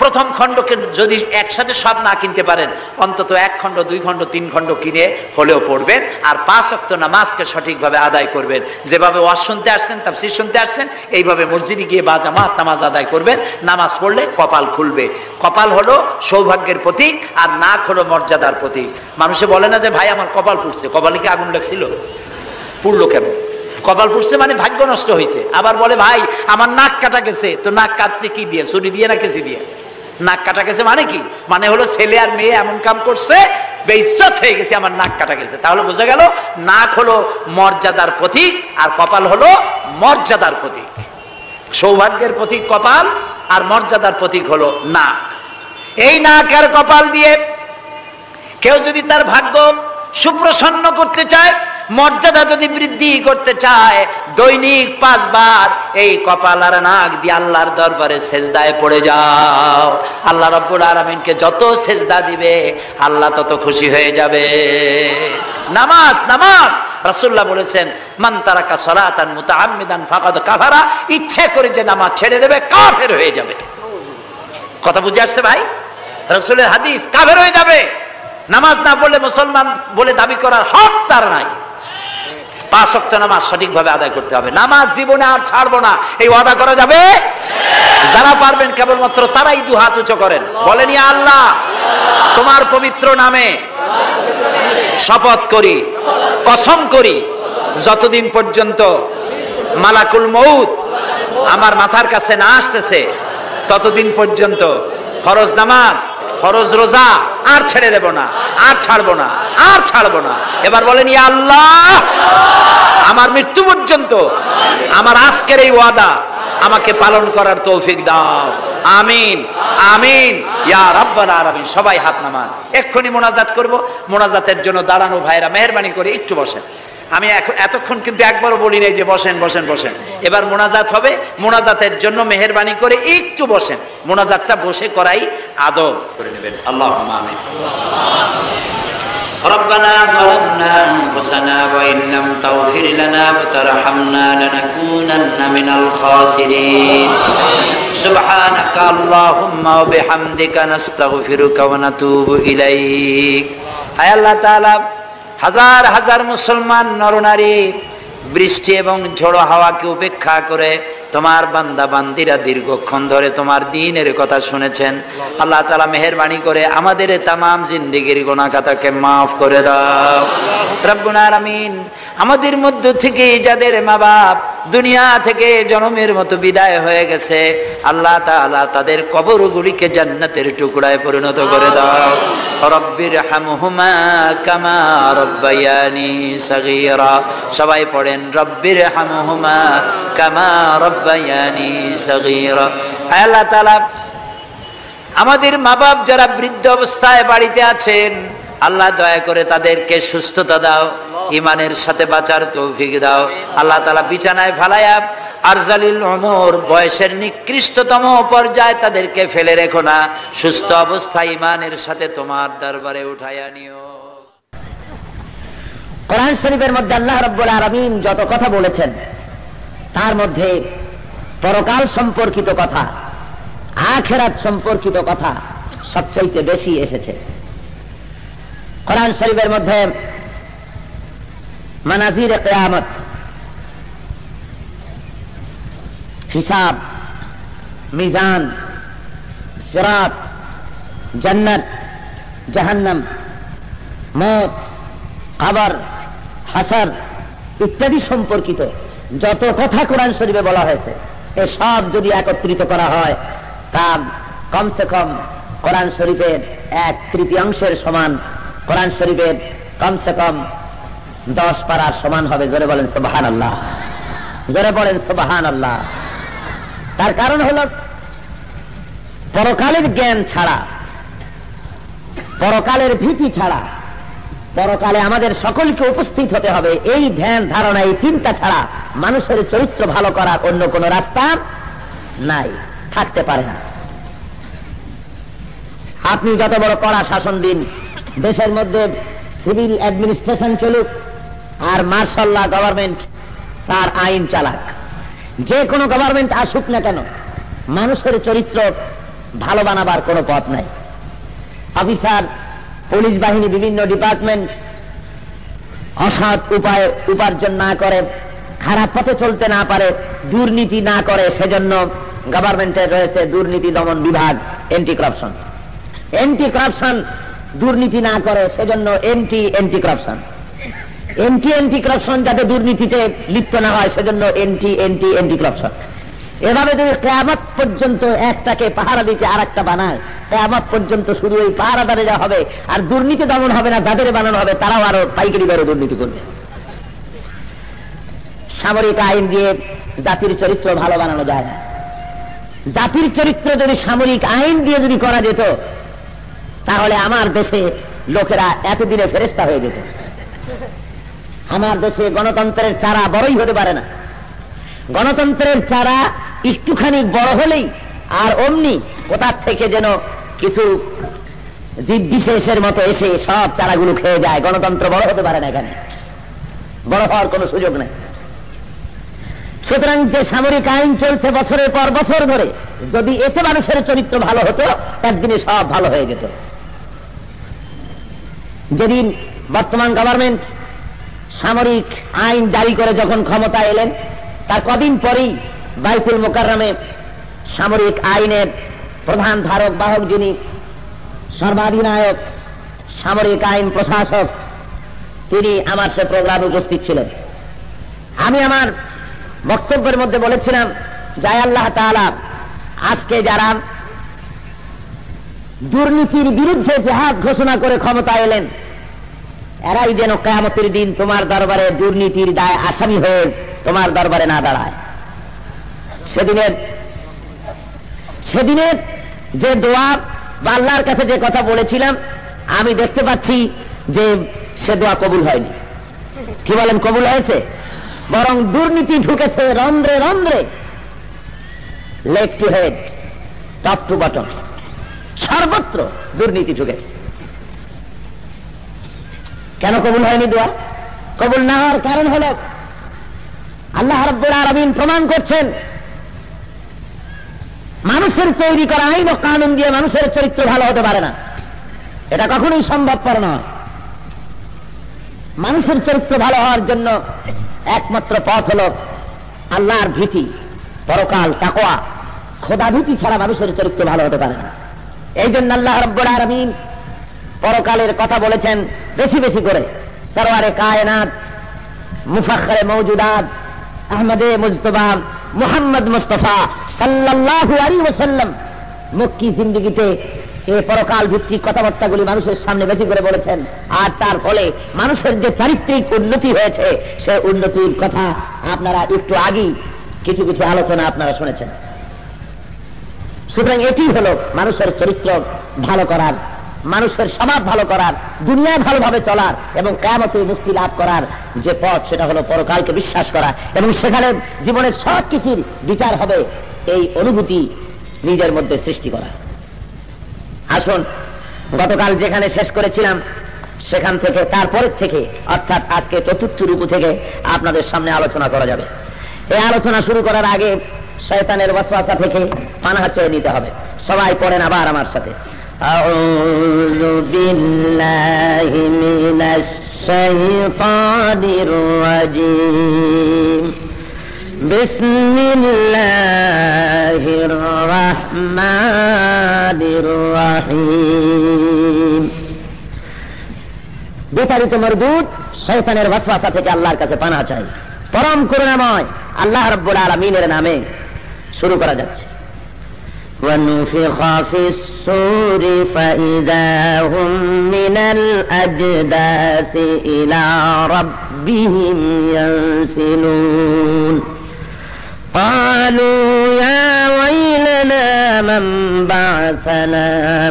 প্রথম খণ্ডকে যদি একসাথে সব না কিনতে পারেন, অন্তত 1 খণ্ড 2 খণ্ড 3 খণ্ড কিনে হলেও পড়বেন। আর 5 ওয়াক্ত নামাজকে সঠিকভাবে আদায় করবেন। যেভাবে ওয়াজ শুনতে আসছেন, তাফসীর শুনতে আসছেন, এইভাবে মসজিদে গিয়ে বাজামাত নামাজ আদায় করবেন। নামাজ পড়লে কপাল খুলবে। কপাল হলো সৌভাগ্যের প্রতীক, আর নাক হলো মর্যাদার প্রতীক। মানুষে বলে না যে ভাই আমার কপাল পুড়ছে, কপালে কি আগুন লাগছিল? পুড়লো কেন? কপাল পুড়ছে মানে ভাগ্য নষ্ট হয়েছে। আবার বলে ভাই আমার নাক কাটা গেছে, তো নাক কাটছে কি দিয়ে? ছুরি দিয়ে না কেচি দিয়ে? নাক কাটা গেছে মানে কি? মানে হলো ছেলে আর মেয়ে এমন কাম করছে, বেইজ্জত হয়ে গেছে, আমার নাক কাটা গেছে। তাহলে বোঝা গেল নাক হলো মর্যাদার প্রতীক, আর কপাল হলো মর্যাদার প্রতীক। সৌভাগ্যের প্রতীক কপাল, আর মর্যাদার প্রতীক হলো নাক। এই নাক আর কপাল দিয়ে কেউ যদি তার ভাগ্য সুপ্রসন্ন করতে চায়, মর্যাদা যদি বৃদ্ধি করতে চায়, দৈনিক 5 বার এই কপাল আর নাক দিয়ে আল্লাহর দরবারে সেজদায় পড়ে যাও। আল্লাহ রাব্বুল আলামিনকে যত সেজদা দিবে আল্লাহ তত খুশি হয়ে যাবে। নামাজ, রাসূলুল্লাহ বলেছেন মান তারাকা সালাতান মুতাআম্মিদান ফাকাদ কাফারা, ইচ্ছে করে যে নামাজ ছেড়ে দেবে কাফের হয়ে যাবে। কথা বুঝে আসছে ভাই? রাসূলের হাদিস, কাফের হয়ে যাবে। নামাজ না পড়লে মুসলমান বলে দাবি করার হক তার নাই। 5 ওয়াক্ত নামাজ সঠিকভাবে আদায় করতে হবে। নামাজ জীবনে আর ছাড়বো না, এই ওয়াদা করা যাবে? যারা পারবেন কেবলমাত্র তারাই 2 হাত উঁচু করেন, বলেন ইয়া আল্লাহ তোমার পবিত্র নামে শপথ করি, কসম করি, যতদিন পর্যন্ত মালাকুল মউত আমার মাথার কাছে না আসতেছে ততদিন পর্যন্ত ফরজ নামাজ, ফরজ রোজা আর ছেড়ে দেব না, আর ছাড়বো না, আর ছাড়বো না। এবার বলেন ইয়া আল্লাহ আমার মৃত্যু পর্যন্ত আমার আজকের এই ওয়াদা আমাকে পালন করার তৌফিক দাও। আমিন, আমিন ইয়া রাব্বাল আলামিন। সবাই হাত নামান, এক্ষুনি মোনাজাত করব। মোনাজাতের জন্য দাঁড়ানো ভাইরা মেহেরবানি করে একটু বসেন। আমি এতক্ষণ কিন্তু একবারও বলি নাই যে বসেন বসেন বসেন। এবার মোনাজাত হবে, মোনাজাতের জন্য মেহেরবানি করে একটু বসেন। মোনাজাতটা বসে করাই আদব করে নেবেন। আল্লাহুম্মা আমিন। ربنا ظلمنا أنفسنا وإن لم تغفر لنا وترحمنا لنكونن من الخاسرين سبحانك اللهم وبحمدك نستغفرك ونتوب إليك আয় আল্লাহ তাআলা, হাজার হাজার মুসলমান নরনারী বৃষ্টি এবং ঝড়ো হাওয়াকে উপেক্ষা করে তোমার বান্দা বান্দিরা দীর্ঘক্ষণ ধরে তোমার দ্বীনের কথা শুনেছেন। আল্লাহ তাআলা মেহেরবানি করে আমাদের তামাম জিন্দেগির গুনাহ খাতাকে মাফ করে দাও রব্বুল আলামিন। আমাদের মধ্য থেকে যাদের মা বাপ দুনিয়া থেকে জনমের মতো বিদায় হয়ে গেছে, আল্লাহ তাআলা তাদের কবরগুলিকে জান্নাতের টুকরায় পরিণত করে দাও। রব্বির হামহুমা কামা রব্বায়ানি সগীরা। সবাই পড়েন রব্বির হামহুমা কামা রব্বায়ানি সগীরা। আল্লাহ তাআলা আমাদের মা বাপ যারা বৃদ্ধ অবস্থায় বাড়িতে আছেন, আল্লাহ দয়া করে তাদেরকে সুস্থতা দাও, ইমানের সাথে বাঁচার তৌফিক দাও। আল্লাহ তাআলা বিছানায় ফালায়া আরজালিল উমর, বয়সের নিকৃষ্টতম পর্যায়ে তাদেরকে ফেলে রেখো না, সুস্থ অবস্থায় ঈমানের সাথে তোমার দরবারে উঠাইয়া নিও। কোরআন শরীফের মধ্যে আল্লাহ রাব্বুল আলামিন যত কথা বলেছেন তার মধ্যে পরকাল সম্পর্কিত কথা, আখিরাত সম্পর্কিত কথা সবচেয়ে বেশি এসেছে। কোরআন শরীফের মধ্যে মানাজির কিয়ামত, হিসাব, মিজান, সিরাত, জান্নাত, জাহান্নাম, মওত, কবর, হাসর ইত্যাদি সম্পর্কিত যত কথা কোরআন শরীফে বলা হয়েছে, এসব যদি একত্রিত করা হয় তা কমসে কম কোরআন শরীফের 1/3 সমান, কোরআন শরীফের কমসে কম 10 পারার সমান হবে। জোরে বলেন সুবহানাল্লাহ, জোরে বলেন সুবহানাল্লাহ। তার কারণ হলো পরকালের জ্ঞান ছাড়া, পরকালের ভীতি ছাড়া, পরকালে আমাদের সকলকে উপস্থিত হতে হবে, এই ধ্যান ধারণা, এই চিন্তা ছাড়া মানুষের চরিত্র ভালো করার অন্য কোন রাস্তা নাই, থাকতে পারে না। আপনি যত বড় কড়া শাসন দিন, দেশের মধ্যে সিভিল অ্যাডমিনিস্ট্রেশন চলুক আর মার্শাল ল গভর্নমেন্ট তার আইন চালাক, যে কোনো গভর্নমেন্ট আসুক না কেন, মানুষের চরিত্র ভালো বানাবার কোনো পথ নাই। অফিসার, পুলিশ বাহিনী, বিভিন্ন ডিপার্টমেন্ট অসৎ উপায়ে উপার্জন না করে, খারাপ পথে চলতে না পারে, দুর্নীতি না করে, সেজন্য গভর্নমেন্টের রয়েছে দুর্নীতি দমন বিভাগ, এন্টি কারাপশন। এন্টি কারাপশন দুর্নীতি না করে, সেজন্য এন্টি কারাপশন। এন্টি কারাপশন যাতে দুর্নীতিতে লিপ্ত না হয়, সেজন্য এন্টি কারাপশন। এভাবে যদি কিয়ামত পর্যন্ত একটাকে পাহারা দিতে আর একটা বানায়, কিয়ামত পর্যন্ত শুধু ওই পাহারাদারেরা হবে, আর দুর্নীতি দমন হবে না। যাদের বানানো হবে তারাও আরো পাইকারি দরে দুর্নীতি করবে। সামরিক আইন দিয়ে জাতির চরিত্র ভালো বানানো যায় না। জাতির চরিত্র যদি সামরিক আইন দিয়ে যদি করা যেত, তাহলে আমার দেশে লোকেরা এতদিনে ফেরেশতা হয়ে যেত। আমার দেশে গণতন্ত্রের চারা বড়ই হতে পারে না। গণতন্ত্রের চারা একটুখানি বড় হলেই আর অমনি কোথার থেকে যেন কিছু জীব বিশেষের মতো এসে সব চারাগুলো খেয়ে যায়। গণতন্ত্র বড় হতে পারে না, এখানে বড় হওয়ার কোনো সুযোগ নেই। সুতরাং যে সামরিক আইন চলছে বছরের পর বছর ধরে, যদি এতে মানুষের চরিত্র ভালো হতো, একদিনে সব ভালো হয়ে যেত। যেদিন বর্তমান গভর্নমেন্ট সামরিক আইন জারি করে যখন ক্ষমতা এলেন, তার কদিন পরেই বাইতুল মুকাররমে সামরিক আইনের প্রধান ধারক বাহক, যিনি সর্বাধিনায়ক, সামরিক আইন প্রশাসক, তিনি আমার সে প্রোগ্রামে উপস্থিত ছিলেন। আমি আমার বক্তব্যের মধ্যে বলেছিলাম, জয় আল্লাহ তাআলা, আজকে যারা দুর্নীতির বিরুদ্ধে জিহাদ ঘোষণা করে ক্ষমতা এলেন, এরাই যেন কিয়ামতের দিন তোমার দরবারে দুর্নীতির দায় আসামি হয়ে তোমার দরবারে না দাঁড়ায়। সেদিনের যে দোয়া বা আল্লাহর কাছে যে কথা বলেছিলাম, আমি দেখতে পাচ্ছি যে সে দোয়া কবুল হয়নি। কি বলেন, কবুল হয়েছে? বরং দুর্নীতি ঢুকেছে রন্ধ্রে রন্ধ্রে, leg to head, top to bottom, সর্বত্র দুর্নীতি ঢুকেছে। কেন কবুল হয়নি দোয়া? কবুল না হওয়ার কারণ হলো আল্লাহ রাব্বুল আলামিন প্রমাণ করছেন, মানুষের তৈরি করা আইন ও কানুন দিয়ে মানুষের চরিত্র ভালো হতে পারে না। এটা কখনোই সম্ভবপর নয়। মানুষের চরিত্র ভালো হওয়ার জন্য একমাত্র পথ হলো আল্লাহর ভীতি, পরকাল, তাকওয়া, খোদা ভীতি ছাড়া মানুষের চরিত্র ভালো হতে পারে না। এই জন্য আল্লাহ রাব্বুল আলামিন পরকালের কথা বলেছেন বেশি বেশি করে। সরওয়ারে কায়নাত, মুফাখরে মওজুদাত, আহমদে মুজতবা মুহাম্মদ মুস্তাফা সাল্লাল্লাহু আলাইহি ওয়াসাল্লাম মক্কি জিন্দেগিতে এই পরকাল ভিত্তিক কথাবার্তাগুলি মানুষের সামনে বেশি করে বলেছেন। আর তার ফলে মানুষের যে চারিত্রিক উন্নতি হয়েছে, সে উন্নতির কথা আপনারা একটু আগেই কিছু কিছু আলোচনা আপনারা শুনেছেন। সুতরাং এটি হলো মানুষের চরিত্র ভালো করার মানুষের স্বভাব ভালো করার, দুনিয়ায় ভালোভাবে চলার এবং কিয়ামতে মুক্তি লাভ করার যে পথ, সেটা হলো পরকালকে বিশ্বাস করা এবং সেখানে জীবনের সব কিছুর বিচার হবে, এই অনুভূতি নিজের মধ্যে সৃষ্টি করা। আসুন গতকাল যেখানে শেষ করেছিলাম সেখান থেকে তারপরের থেকে অর্থাৎ আজকে চতুর্থ রুকু থেকে আপনাদের সামনে আলোচনা করা যাবে। এই আলোচনা শুরু করার আগে শয়তানের ওয়াসওয়াসা থেকে পানাহ চেয়ে নিতে হবে। সবাই পড়েন আবার আমার সাথে, আউযু বিল্লাহি মিনাশ শাইতানির রাজীম, বিসমিল্লাহির রাহমানির রাহিম। বিতাড়িত মরদুদ শয়তানের ওয়াসওয়াসা থেকে আল্লাহর কাছে পানাহ চাই। পরম করুণাময় আল্লাহ রাব্বুল আলামিনের নামে শুরু করা যাচ্ছে। ونفخ في الصور فإذا هم من الأجداث إلى ربهم ينسلون قالوا يا ويلنا من بعثنا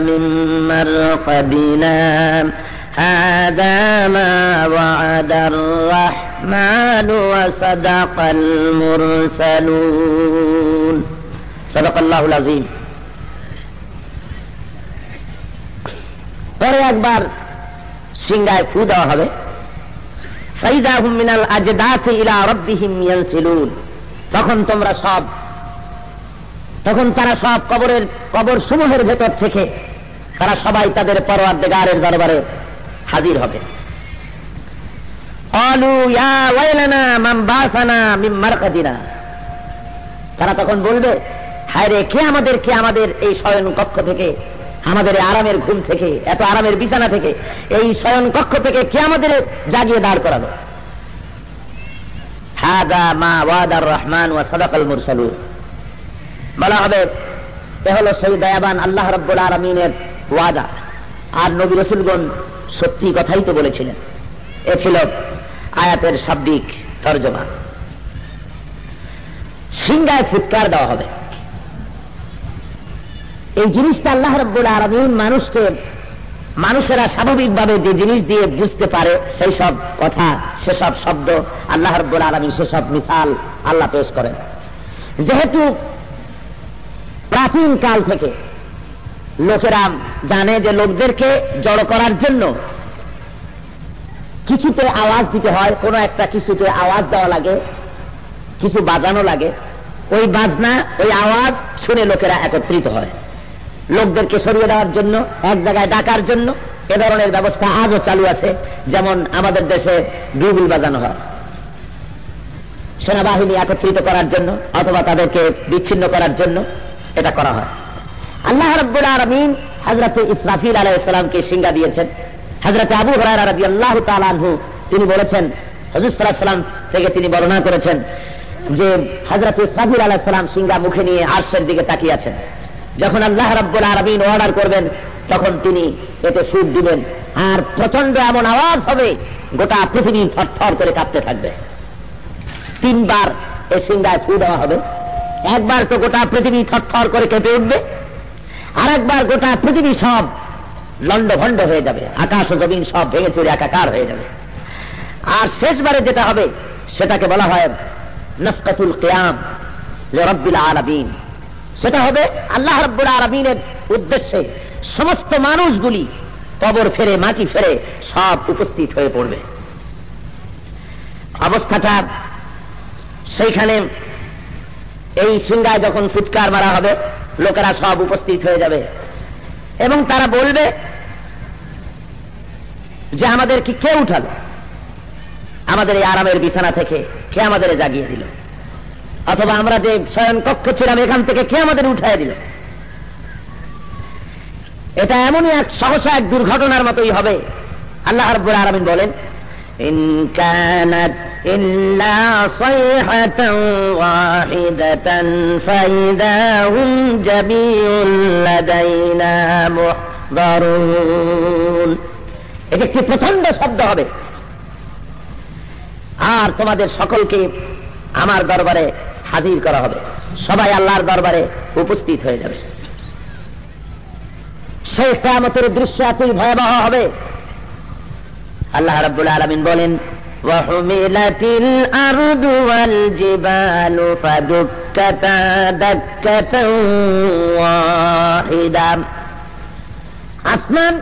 من مرقدنا هذا ما وعد الرحمن وصدق المرسلون صدق الله العظيم। পরে একবার সিংহায় ফু দেওয়া হবে, ফাইদা হুম মিনাল আজদাথি ইলা রাব্বিহিম ইয়ানসিলুন। তখন তারা সব কবর সমূহের ভেতর থেকে তারা সবাই তাদের পরওয়ারদিগারের দরবারে হাজির হবে। ক্বালু ইয়া ওয়াইলানা মান বাসানা মিন মারকাদিনা। তারা তখন বলবে, হায় রে, কে আমাদের এই শয়ন কক্ষ থেকে, আমাদের আরামের ঘুম থেকে, এত আরামের বিছানা থেকে, এই শয়ন কক্ষ থেকে কে আমাদের জাগিয়ে দাঁড় করালো? হাদা মা ওয়াদার রহমান ওয়া সাদাকাল মুরসালুন। বলা হবে, এ হলো সেই দয়াবান আল্লাহ রাব্বুল আলামিনের ওয়াদা, আর নবী রাসূলগণ সত্যি কথাই তো বলেছিলেন। এ ছিল আয়াতের শাব্দিক তরজমা। সিংহায় ফুৎকার দেওয়া হবে। এই জিনিসটা আল্লাহ রাব্বুল আলামিন মানুষেরা স্বাভাবিকভাবে যে জিনিস দিয়ে বুঝতে পারে সেই সব কথা, সেসব শব্দ আল্লাহ রাব্বুল আলামিন সেসব মিসাল আল্লাহ পেশ করেন। যেহেতু প্রাচীন কাল থেকে লোকেরা জানে যে লোকদেরকে জড়ো করার জন্য কিছুতে আওয়াজ দিতে হয়, কোন একটা কিছুতে আওয়াজ দেওয়া লাগে, কিছু বাজানো লাগে, ওই বাজনা ওই আওয়াজ শুনে লোকেরা একত্রিত হয়। লোকদেরকে সরিয়ে দেওয়ার জন্য, এক জায়গায় ডাকার জন্য এ ধরনের ব্যবস্থা আজও চালু আছে। যেমন আমাদের দেশে বিগুল বাজানো হয় সেনাবাহিনী একত্রিত করার জন্য অথবা তাদেরকে বিচ্ছিন্ন করার জন্য, এটা করা হয়। আল্লাহ রাব্বুল আলামিন হযরতে ইসরাফিল আলাইহিস সালামকে সিংহা দিয়েছেন। হযরতে আবু হুরায়রা রাদিয়াল্লাহু তাআলা আনহু তিনি বলেছেন, হুজুর সাল্লাল্লাহু আলাইহি ওয়াসাল্লাম থেকে তিনি বর্ণনা করেছেন যে হযরতে ইসরাফিল আলাইহিস সালাম সিংহা মুখে নিয়ে আরশের দিকে তাকিয়ে আছেন। যখন আল্লাহ রাব্বুল আলামিন অর্ডার করবেন তখন তিনি এতে সুর দিবেন, আর প্রচন্ড এমন আওয়াজ হবে গোটা পৃথিবী থরথর করে কাঁপতে থাকবে। তিনবার এই সিংহায় ফু দেওয়া হবে। একবার তো গোটা পৃথিবী থরথর করে কেঁপে উঠবে, আর একবার গোটা পৃথিবী সব লন্ডভন্ড হয়ে যাবে, আকাশ ও জমিন সব ভেঙে চুরে একাকার হয়ে যাবে। আর শেষবারে যেটা হবে সেটাকে বলা হয় নাফকাতুল কিয়াম লিরাব্বিল আলামিন। সেটা হবে আল্লাহ রাব্বুল আলামিনের উদ্দেশ্যে সমস্ত মানুষগুলি কবর ফেরে, মাটি ফেরে সব উপস্থিত হয়ে পড়বে। অবস্থাটা সেইখানে এই সিংহায় যখন ফুৎকার মারা হবে লোকেরা সব উপস্থিত হয়ে যাবে এবং তারা বলবে যে আমাদের কি কে উঠালো, আমাদের এই আরামের বিছানা থেকে কে আমাদের জাগিয়ে দিল, অথবা আমরা যে শয়ন কক্ষ ছিলাম এখান থেকে কে আমাদের উঠায় দিল। এটা এমনই এক সহসা এক দুর্ঘটনার মতোই হবে। আল্লাহ রাব্বুল আলামিন বলেন, ইন কানাত ইল্লা সাইহাতান ওয়াহিদাতান ফাইদা হুম জামিউল লাদাইনা মুহদারুন। এটা একটি প্রচন্ড শব্দ হবে, আর তোমাদের সকলকে আমার দরবারে হাজির করা হবে, সবাই আল্লাহর দরবারে উপস্থিত হয়ে যাবে। সেই কিয়ামতের দৃশ্য এতই ভয়াবহ হবে। আল্লাহ রাব্বুল আলামিন বলেন ওয়াহুমিলাতিল আরদু ওয়াল জিবালু ফাদুক্কাতা দাক্কাতান ওয়াহিদা। আসমান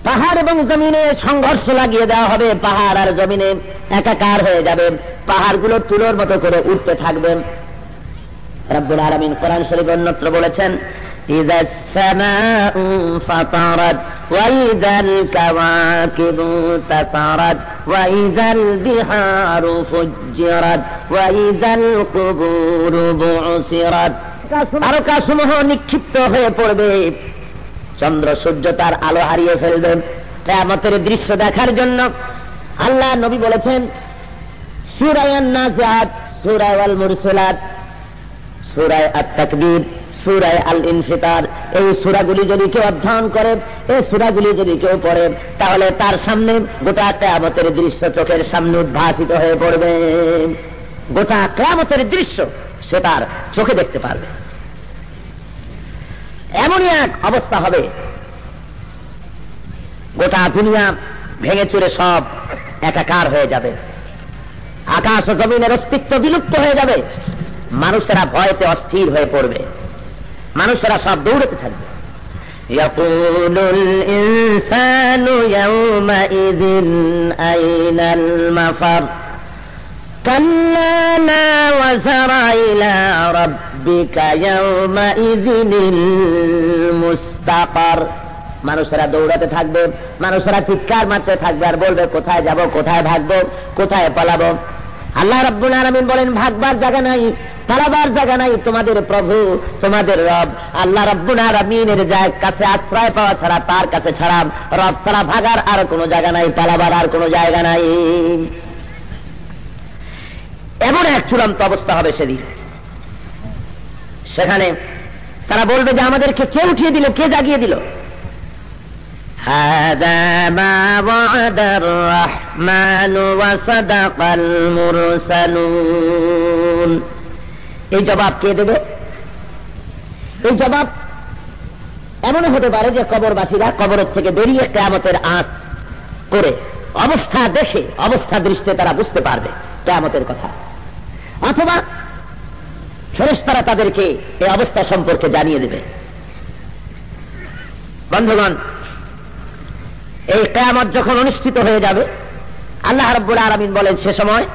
পাহাড় এবং জমিনে সংঘর্ষ লাগিয়ে দেওয়া হবে, পাহাড় আর জমিনে একাকার হয়ে যাবে, পাহাড়গুলো তুলোর মতো করে উঠতে থাকবে। রব্বুল আলামিন কোরআন শরীফে অন্যত্র বলেছেন ইযাস সামাউ ফাতারাত ওয়া ইযাল কাওয়াকিবু তাতারাত ওয়া ইযাল বিহারু ফুজ্জিরাত ওয়া ইযাল কুবুরু বুসিরাত। তারকাসমূহ নিক্ষিপ্ত হয়ে পড়বে, চন্দ্র সূর্য তার আলো হারিয়ে ফেলবে। কিয়ামতের দৃশ্য দেখার জন্য আল্লাহ নবী বলেছেন সূরা আন-নাজিআত, সূরা আল মুরসালাত, সূরা আত-তাকবীর, সূরা আল-ইনফিতার, এই সূরাগুলি যদি কেউ অধ্যয়ন করে, এই সূরাগুলি যদি কেউ পড়ে, তাহলে তার সামনে গোটা কিয়ামতের দৃশ্য চোখের সামনে উদ্ভাসিত হয়ে পড়বে। গোটা কিয়ামতের দৃশ্য সে তার চোখে দেখতে পারবে। এমনই এক অবস্থা হবে, গোটা দুনিয়া ভেঙে চুরে সব একাকার হয়ে যাবে, আকাশ ও জমিনের অস্তিত্ব বিলুপ্ত হয়ে যাবে, মানুষেরা ভয়তে অস্থির হয়ে পড়বে, মানুষেরা সব দৌড়াতে থাকবে। ইয়াকুলুল ইনসানু ইয়াওমাইযিন আইনাল মাফার কাল্লা লা ওয়াজারা ইলা রাব্বিকা ইয়াওমাইযিনিল মুস্তাকার। মানুষেরা দৌড়াতে থাকবে, মানুষেরা চিৎকার মারতে থাকবে আর বলবে কোথায় যাব, কোথায় ভাগবো, কোথায় পালাবো। আল্লাহ রাব্বুল আলামিন বলেন ভাগবার জায়গা নাই, পালাবার জায়গা নাই, তোমাদের প্রভু তোমাদের রব আল্লাহ রাব্বুল আলামিনের কাছে আশ্রয় পাওয়া ছাড়া, তার কাছে ছাড়া, রব ছাড়া ভাগার আর কোনো জায়গা নাই, পালাবার আর কোনো জায়গা নাই। এমন এক চূড়ান্ত অবস্থা হবে সেদিন। সেখানে তারা বলবে যে আমাদেরকে কে উঠিয়ে দিল, কে জাগিয়ে দিল? হাযা মা ওয়া'দার রাহমানু ওয়া সাদাকাল মুরসালুন। এই জবাব কে দেবে? এই জবাব এমন হতে পারে যে কবরবাসীরা কবরের থেকে বেরিয়ে কিয়ামতের আঁচ করে অবস্থা দেখে, অবস্থা দৃষ্টে তারা বুঝতে পারবে কিয়ামতের কথা, অথবা ফেরেশতারা তাদেরকে এই অবস্থা সম্পর্কে জানিয়ে দেবে। বন্ধুগণ, এই কিয়ামত যখন অনুষ্ঠিত হয়ে যাবে, আল্লাহ রাব্বুল আলামিন বলেন সে সময়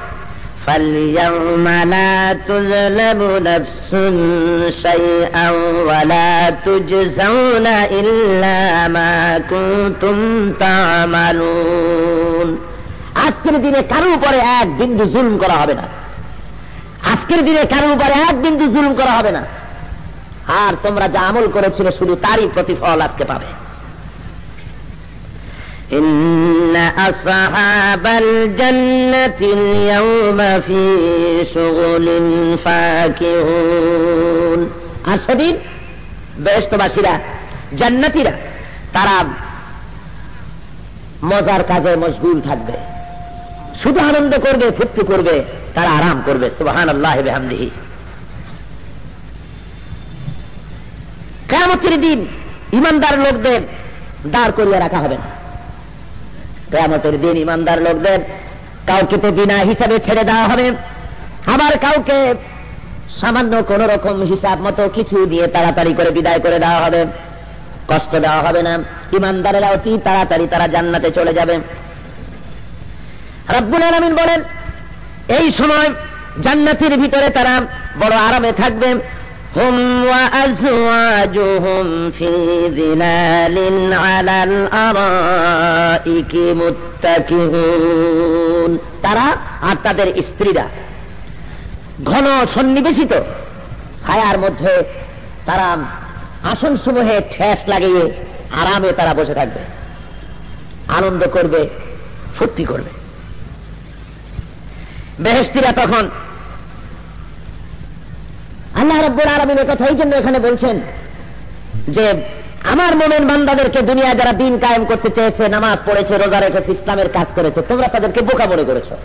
ফালইয়াউমা লা তুযলামু নাফসুন শাইআন ওয়া লা তুজজাউনা ইল্লা মা কুনতুম তা'মালুন। আজকের দিনে কারোর উপরে এক বিন্দু জুলুম করা হবে না, আজকের দিনে কারোর উপরে এক বিন্দু জুলুম করা হবে না, আর তোমরা যা আমল করেছিলে শুধু তারই প্রতিফল আজকে পাবে। ইন্না আসহাবাল জান্নাতিল ইয়াওমা ফি শুগুলিন ফাকিহুন। আর সেদিন বেহেশতবাসীরা, জান্নাতীরা, তারা মজার কাজে মশগুল থাকবে, শুধু আনন্দ করবে, ফুর্তি করবে, তারা আরাম করবে। সুবহানাল্লাহি ওয়া বিহামদিহি। কিয়ামতের দিন ঈমানদার লোকদের দাঁড় করিয়ে রাখা হবে না। কিয়ামতের দিন ঈমানদার লোকদের কাউকে তো বিনা হিসাবে ছেড়ে দেওয়া হবে, আবার কাউকে সামান্য কোন রকম হিসাব মতো কিছু দিয়ে তাড়াতাড়ি করে বিদায় করে দেওয়া হবে, কষ্ট দেওয়া হবে না। ঈমানদারেরা অতি তাড়াতাড়ি তারা জান্নাতে চলে যাবে। রাব্বুল আলামিন বলেন এই সময় জান্নাতের ভিতরে তারা বড় আরামে থাকবে। হুম ওয়া আজওয়াজুহুম ফি যিলালিন আলাল আরাইকি মুত্তাকিউন। তারা আর তাদের স্ত্রীরা ঘন সন্নিবেশিত ছায়ার মধ্যে তারা আসন সমূহে ঠেস লাগিয়ে আরামে তারা বসে থাকবে, আনন্দ করবে, ফুর্তি করবে। বেহেশতীরা তখন, আল্লাহ রাব্বুল আলামিনের কথা এই জন্য এখানে বলছেন যে আমার মুমিন বান্দাদেরকে দুনিয়া যারা দিন কায়েম করতে চেয়েছে, নামাজ পড়েছে, রোজা রেখেছে, ইসলামের কাজ করেছে, তোমরা তাদেরকে বোকা মনে করেছো,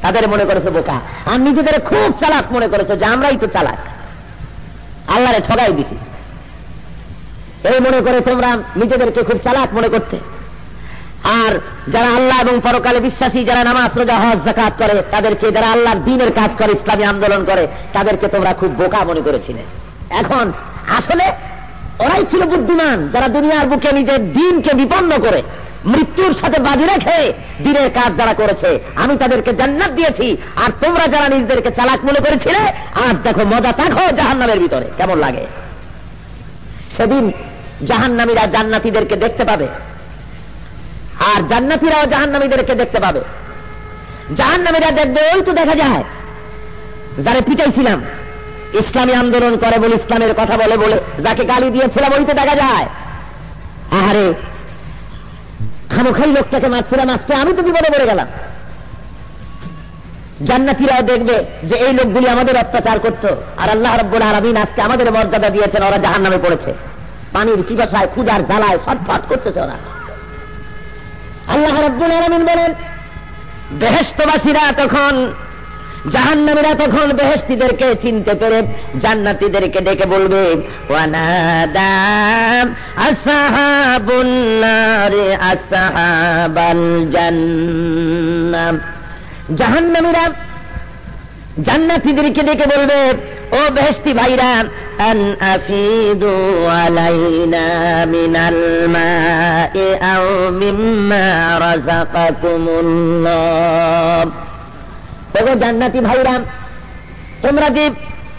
তাদের মনে করেছো বোকা, আর নিজেদের খুব চালাক মনে করেছো যে আমরাই তো চালাক, আল্লাহরে ঠগাই দিছি। এই মনে করে তোমরা নিজেদেরকে খুব চালাক মনে করতে। আর যারা আল্লাহ এবং পরকালে বিশ্বাসী, যারা নামাজ রোজা হজ যাকাত করে, তাদেরকে, যারা আল্লাহর দ্বীনের কাজ করে, ইসলামী আন্দোলন করে, তাদেরকে তোমরা খুব বোকা মনে করেছিলে। এখন আসলে ওরাই ছিল বুদ্ধিমান, যারা দুনিয়ার বুকে নিজের দ্বীনকে বিপন্ন করে মৃত্যুর সাথে বাজি রেখে দ্বীনের কাজ যারা করেছে, আমি তাদেরকে জান্নাত দিয়েছি। আর তোমরা যারা নিজেদেরকে চালাক মনে করেছিলে, আজ দেখো মজা চাখো জাহান্নামের ভিতরে কেমন লাগে। সেদিন জাহান্নামীরা জান্নাতীদেরকে দেখতে পাবে, আর জান্নাতীরাও জাহান্নামীদেরকে দেখতে পাবে। জাহান্নামীরা দেখবে, ওই তো দেখা যায় যারে পিটাইছিলাম, ইসলামী আন্দোলন করে বলে, ইসলামের কথা বলে বলে যাকে গালি দিয়েছিলাম, ওই তো দেখা যায়। আরে খামোখাই লোকটাকে মারছিলাম, আজকে আমি তো বিপদে পড়ে গেলাম। জান্নাতীরাও দেখবে যে এই লোকগুলি আমাদের অত্যাচার করত, আর আল্লাহ রাব্বুল আলামিন আজকে আমাদের মর্যাদা দিয়েছেন, ওরা জাহান্নামে পড়েছে, পানির পিপাসায় ক্ষুধার জ্বালায় ছটফট করতেছে ওরা। আল্লাহ রাব্বুল আলামিন বলেন, বেহেশতবাসীরা তখন, জাহান্নামীরা তখন বেহেশতীদেরকে চিনতে পেরে জান্নাতীদেরকে ডেকে বলবে, ওয়ানাদা আসহাবুন নারি আসহাবাল জান্নাহ। জাহান্নামীরা জান্নাতীদেরকে ডেকে বলবে, ও বেহেশতি ভাইরা, আন আফিদু আলাইনা মিনাল মা'i আও মিম্মা রাযাকাকুমুল্লাহ। ওগো জান্নাতি ভাইরা, তোমরা যে,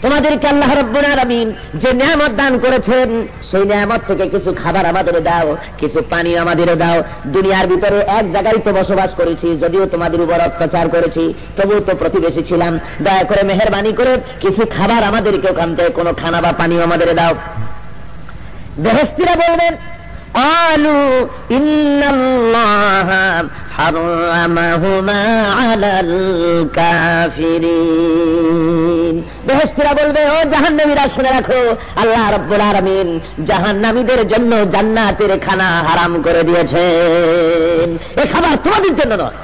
তোমাদেরকে আল্লাহ রাব্বুল আলামিন যে নিয়ামত দান করেছেন, সেই নিয়ামত থেকে কিছু খাবার আমাদের দাও, কিছু পানি আমাদের দাও। দুনিয়ার ভিতরে এক জায়গায় তো বসবাস করেছি, যদিও তোমাদের উপর অত্যাচার করেছি, তবুও তো প্রতিবেশী ছিলাম। দয়া করে মেহেরবানি করে কিছু খাবার আমাদেরকে ওখান থেকে কোনো খানা বা পানি আমাদের দাও। বেহেশতীরা বলবেন, আলু ইন্নাল্লাহা হারামাহুমা আলাল কাফিরিন। বেহেশতীরা বলবে, ও জাহান্নামীরা শুনে রাখো, আল্লাহ রাব্বুল আলামিন জাহান্নামীদের জন্য জান্নাতের খানা হারাম করে দিয়েছেন, এই খাবার তোমাদের জন্য নয়।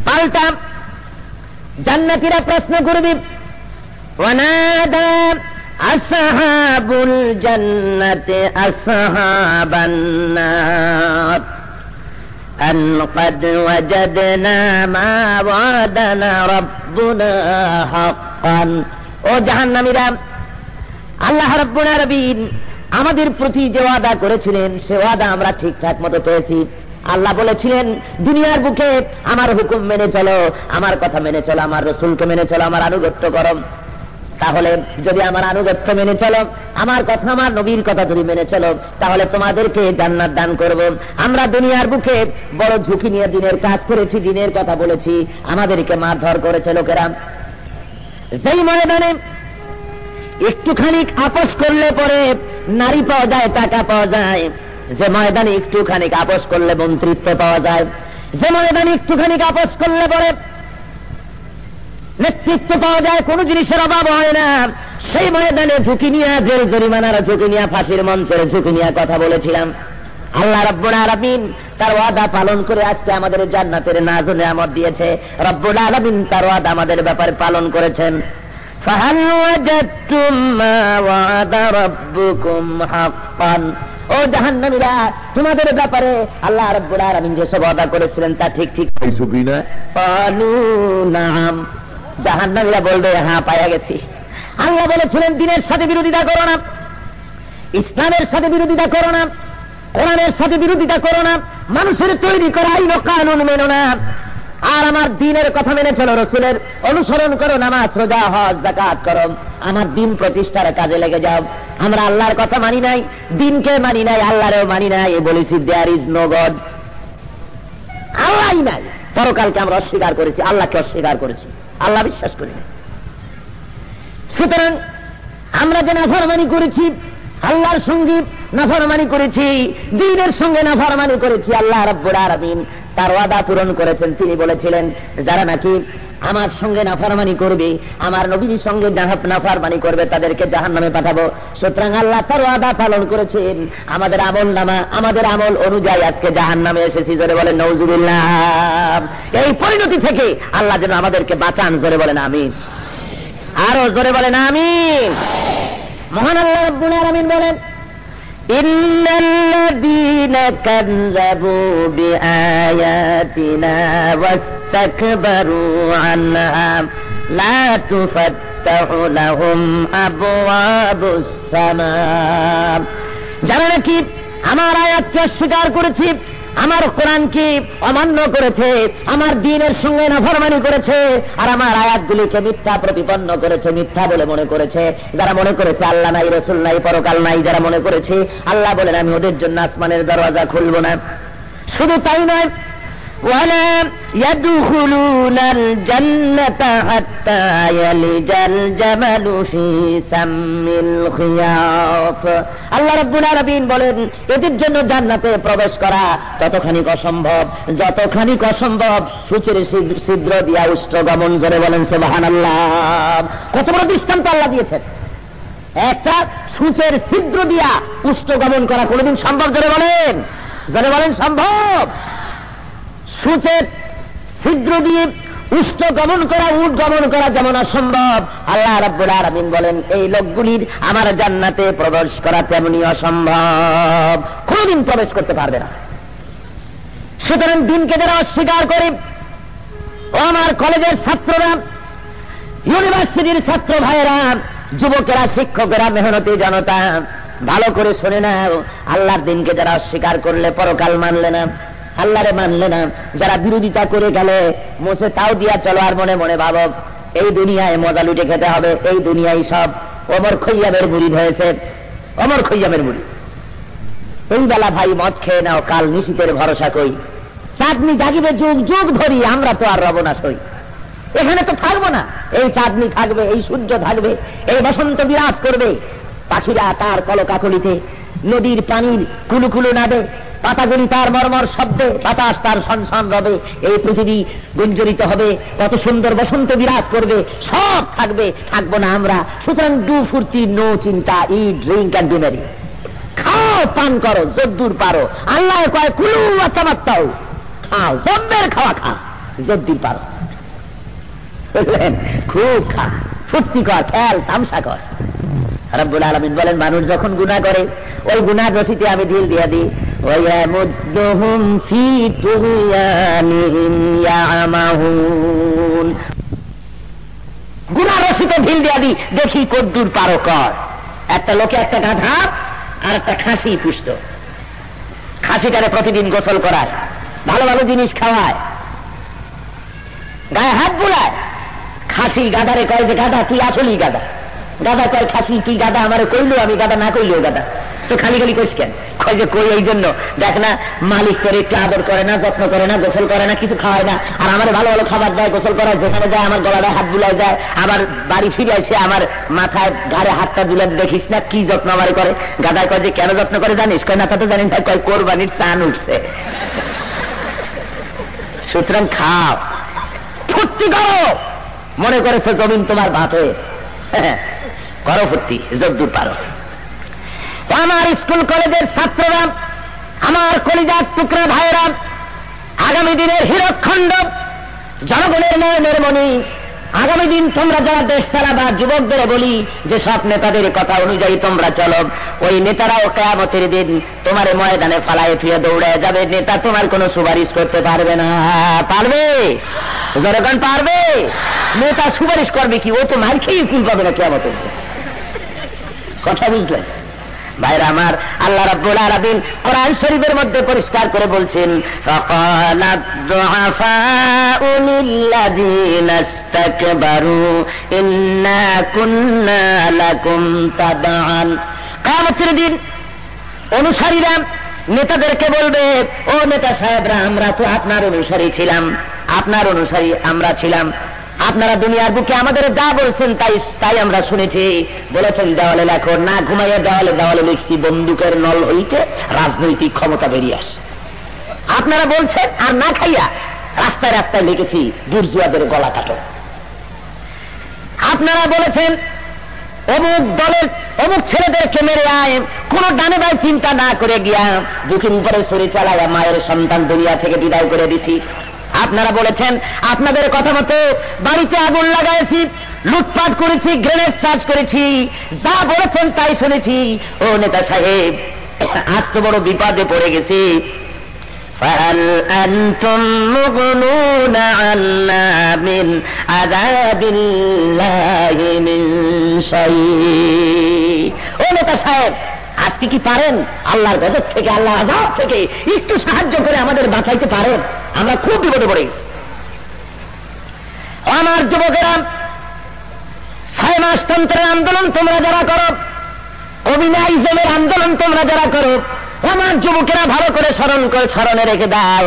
পাল্টা জান্নাতীরা প্রশ্ন করবে, ওয়ানাদা আসহাবুল জান্নাতি আসহাবান নার আন ক্বাদ ওয়াজাদনা মা ওয়াদানা রাব্বুনা হাক্কান। ও জাহান্নামীরা, আল্লাহ রাব্বুল আলামিন আমাদের প্রতি যে ওয়াদা করেছিলেন, সে ওয়াদা আমরা ঠিকঠাক মতো পেয়েছি। আল্লাহ বলেছিলেন, দুনিয়ার বুকে আমার হুকুম মেনে চলো, আমার কথা মেনে চলো, আমার রাসূলকে মেনে চলো, আমার আনুগত্য করো। তাহলে যদি আমার আনুগত্য মেনে চলো, আমার কথা, আমার নবীর কথা যদি মেনে চলো, তাহলে তোমাদেরকে জান্নাত দান করব। আমরা দুনিয়ার বুকে বড় ঝুঁকি নিয়ে দিনের কাজ করেছি, দিনের কথা বলেছি, আমাদেরকে মারধর করেছে লোকেরা। যেই ময়দানে একটুখানি আপোষ করলে পরে নারী পাওয়া যায়, টাকা পাওয়া যায়, যে ময়দানে একটুখানি আপোষ করলে মন্ত্রিত্ব পাওয়া যায়, যে ময়দানে একটুখানি আপোষ করলে পরে নেতৃত্ব পাওয়া যায়, কোন জিনিসের অভাব হয় না, সেই ময়দানে ঝুঁকি নিয়ে, জেল জরিমানার ঝুঁকি নিয়ে, ফাঁসির মঞ্চের ঝুঁকি নিয়ে কথা বলেছিলাম। আল্লাহ রাব্বুল আলামিন তার ওয়াদা পালন করে আজকে আমাদের জান্নাতের নাজ ও নিয়ামত দিয়েছে। রব্বুল আলামিন তার ওয়াদা আমাদের ব্যাপারে পালন করেছেন। ফাহাল ওয়াজাদতুম মা ওয়াদা রাব্বুকুম হাক্কান। ও জাহান্নামীরা, তোমাদের ব্যাপারে আল্লাহ রাব্বুল আলামিন যে সব ওয়াদা করেছিলেন তা ঠিক ঠিক পাইছো কিনা? ক্বালু নাম। জাহান্নামীরা বলবে, হ্যাঁ পাইয়া গেছি। আল্লাহ বলেছিলেন, দিনের সাথে বিরোধিতা করো না, ইসলামের সাথে বিরোধিতা করো না, কোরআনের সাথে বিরোধিতা করো না, মানুষের তৈরি করা আইন ও কানুন মেনো না, আর আমার দ্বীনের কথা মেনে চলো, রাসূলের অনুসরণ করো, নামাজ রোজা হজ যাকাত করো, আমার দ্বীন প্রতিষ্ঠার কাজে লেগে যাও। আমরা আল্লাহর কথা মানি নাই, দ্বীনকে মানি নাই, আল্লাহরেও মানি নাই, বলেছি দেয়ার ইজ নো গড, আল্লাহই নাই। পরকালকে আমরা অস্বীকার করেছি, আল্লাহকে অস্বীকার করেছি, আল্লাহ বিশ্বাস করি না। সুতরাং আমরা যে নাফরমানি করেছি, আল্লাহর সঙ্গে নাফরমানি করেছি, দ্বীনের সঙ্গে নাফরমানি করেছি, আল্লাহ রাব্বুল আলামিন তার ওয়াদা পূরণ করেছেন। তিনি বলেছিলেন, যারা নাকি আমার সঙ্গে নাফরমানি করবে, আমার নবীর সঙ্গে নাফরমানি করবে, তাদেরকে জাহান্নামে পাঠাবো। সুতরাং আল্লাহ তার ওয়াদা পালন করেছেন। আমাদের আমল নামা, আমাদের আমল অনুযায়ী আজকে জাহান্নামে এসেছি। জোরে বলেন নাউজুবিল্লাহ। এই পরিণতি থেকে আল্লাহ যেন আমাদেরকে বাঁচান। জোরে বলেন আমিন। আরো জোরে বলেন আমিন। মহান আল্লাহ রাব্বুল আলামিন বলেন, ইন্নাল্লাযীনা কাযযাবু বিআয়াতিনা ওয়াস্তাকবারু আনহা লা তুফাত্তাহু লাহুম আবওয়াবুস সামা। যারা নাকি আমার আয়াতকে অস্বীকার করেছে, আমার কোরআনকে অমান্য করেছে, আমার দ্বীনের সঙ্গে নাফরমানি করেছে, আর আমার আয়াতগুলিকে মিথ্যা প্রতিপন্ন করেছে, মিথ্যা বলে মনে করেছে, যারা মনে করেছে আল্লাহ নাই, রাসূল নাই, পরকাল নাই, যারা মনে করেছে, আল্লাহ বলেন আমি ওদের জন্য আসমানের দরওয়াজা খুলব না। শুধু তাই নয়, ওয়ালা ইয়াদখুলুনাল জান্নাতা হাত্তা ইয়ালিজাল জামালু ফি সাম্মিল খিয়াত। আল্লাহ রাব্বুল আলামিন বলেন এদের জন্য জান্নাতে প্রবেশ করা ততখানি অসম্ভব যতখানি অসম্ভব সূচের ছিদ্র দিয়া উষ্ট্র গমন। জোরে বলেন সুবহানাল্লাহ। কত বড় দৃষ্টান্ত আল্লাহ দিয়েছেন। একটা সূচের ছিদ্র দিয়া উষ্ট্র গমন করা কোনোদিন সম্ভব? জোরে বলেন, জোরে বলেন সম্ভব? সূচের ছিদ্র দিয়ে উষ্ট গমন করা, উট গমন করা যেমন অসম্ভব, আল্লাহ রাব্বুল আলামিন বলেন এই লোকগুলির আমার জান্নাতে প্রবেশ করা তেমনি অসম্ভব, কোনদিন প্রবেশ করতে পারবে না। সুতরাং দিনকে যারা অস্বীকার করে, ও আমার কলেজের ছাত্ররা, ইউনিভার্সিটির ছাত্র ভাইয়েরা, যুবকেরা, শিক্ষকেরা, মেহনতি জনতা, ভালো করে শুনে না, আল্লাহর দিনকে যারা অস্বীকার করলে, পরকাল মানলে না, আল্লাহরে মানলে না, যারা বিরোধিতা করে গেলে মোছে তাও দিয়া চলো, আর মনে মনে ভাবো এই দুনিয়ায় মজা লুটে খেতে হবে, এই দুনিয়ায় সব ওমর খৈয়ামের মুরিদ হয়েছে, ওমর খৈয়ামের মুরিদ। এই বেলা ভাই মদ খেয়ে নাও, কাল নিশীতের ভরসা কই, চাঁদনি জাগিবে যুগ যুগ ধরি, আমরা তো আর রব না সই, এখানে তো থাকবো না, এই চাঁদনি থাকবে, এই সূর্য থাকবে, এই বসন্ত বিরাজ করবে, পাখিরা তার কলকাকলিতে, নদীর পানির কুলুকুলু নাবে, পাতাগুলি তার মর্মর শব্দে, বাতাস তার সনসন রবে, এই পৃথিবী গুঞ্জরিত হবে, কত সুন্দর বসন্ত বিরাজ করবে, সব থাকবে, থাকবো না আমরা। সুতরাং ডু ফুর্তি, নো চিন্তা, ইট ড্রিঙ্ক অ্যান্ড ডু মেরি, খাও পান করো যদ্দূর পারো। আল্লাহ কয় কুলু ওয়া তামাত্তাউ, খাও জব্বের খাওয়া খা যদ্দূর পারো, বুঝলেন? খুব খা, ফুর্তি কর, খেল তামসা কর। রব্বুল আলামিন বলেন মানুষ যখন গুনাহ করে, ওই গুনাহ রশিতে আমি ঢিল দিয়ে দিই, ওয়ায়ামুদ্দুহুম ফি তুগয়ানিহিম ইয়ামাহুন, গুনাহ রশিতে ঢিল দিয়ে দিই, দেখি কদ্দুর পারো কর। একটা লোকে একটা গাধা আর একটা খাসি পুষত, খাসিটারে প্রতিদিন গোসল করায়, ভালো ভালো জিনিস খাওয়ায়, গায়ে হাত বুলায়। খাসি গাধারে কয় যে গাধা তুই আসলেই গাধা, গাধা কয় খাসি তুই গাধা আমারে কইলো, আমি গাধা না কইলেও গাধা, তো খালি খালি কইস কেন? কয় যে কই এই জন্য, দেখ না মালিক তোর একটু আদর করে না, যত্ন করে না, গোসল করে না, কিছু খাওয়ায় না, আর আমার ভালো ভালো খাবার দেয়, গোসল করায়, যেখানে যায় আমার গলায় হাত বুলায় যায়, আবার বাড়ি ফিরে এসে আমার মাথায় ঘাড়ে হাতটা বুলে, দেখিস না কি যত্ন আমার করে। গাধায় কয় যে কেন যত্ন করে জানিস? কয় না তা তো জানি না, কয় কোরবানির চান উঠছে। সুতরাং খাও, ফুর্তি করো, মনে করেছে জমিন তোমার বাপের, করো ফুর্তি যদ্দূর পারো। আমার স্কুল কলেজের ছাত্ররা, আমার কলিজার টুকরা ভাইয়েরা, আগামী দিনের হীরকখণ্ড, জনগণের নয়নের মণি, আগামী দিন তোমরা যারা দেশ চালাবা, যুবকদের বলি যে সব নেতাদের কথা অনুযায়ী তোমরা চলো, ওই নেতারাও কিয়ামতের দিন তোমার ময়দানে ফালায় ফিরে দৌড়ে যাবে, নেতা তোমার কোনো সুপারিশ করতে পারবে না। পারবে? জনগণ পারবে? নেতা সুপারিশ করবে কি? ও তো মার খেয়ে কুল পাবে না কিয়ামতের দিন। কথা বুঝলেন ভাইরা আমার? আল্লাহ রাব্বুল আলামিন কোরআন শরীফের মধ্যে পরিষ্কার করে বলছেন, ফাকালাদ দুআফাউ লিল্লাযিনা ইসতাকবারু ইন্না কুন্না লাকুম তাবাআন। কিয়ামতের দিন অনুসারীরা নেতাদেরকে বলবে, ও নেতা সাহেবরা, আমরা তো আপনার অনুসারী ছিলাম, আপনার অনুসারী আমরা ছিলাম, আপনারা দুনিয়ার বুকে আমাদের যা বলছেন তাই আমরা শুনেছি। বলেছেন দেওয়ালে লেখো, না ঘুমাইয়া দেওয়ালে দেওয়ালে লিখছি, বন্দুকের নল হইতে রাজনৈতিক ক্ষমতা বেরিয়ে আসে। আপনারা বলছেন, আর না খাইয়া রাস্তায় রাস্তায় লিখেছি বুর্জুয়াদের গলা কাটো। আপনারা বলেছেন অমুক দলের অমুক ছেলেদেরকে মেরে আয়, কোন ডানে বাই চিন্তা না করে গিয়া বুকের উপরে ছুরি চালাইয়া মায়ের সন্তান দুনিয়া থেকে বিদায় করে দিছি। আপনারা বলেছেন আপনাদের কথা মতো বাড়িতে আগুন লাগাইছি, লুটপাট করেছি, গ্রেনেড চার্জ করেছি, যা বলেছেন তাই শুনেছি। ও নেতা সাহেব, আজ তো বড় বিপদে পড়ে গেছি। ফাহাল আনতুম মুগনুনা আন্না মিন আযাবিল্লাহি মিন শাই। ও নেতা সাহেব, আজকে কি পারেন আল্লাহর গজব থেকে, আল্লাহর আযাব থেকে একটু সাহায্য করে আমাদের বাঁচাইতে পারেন? আমরা খুব বিপদে পড়ে গেছি। আমার যুবকেরা, 6 মাসতন্ত্রের আন্দোলন তোমরা যারা করো, কমিউনিজমের আন্দোলন তোমরা যারা করো, আমার যুবকেরা ভালো করে স্মরণে রেখে দাও,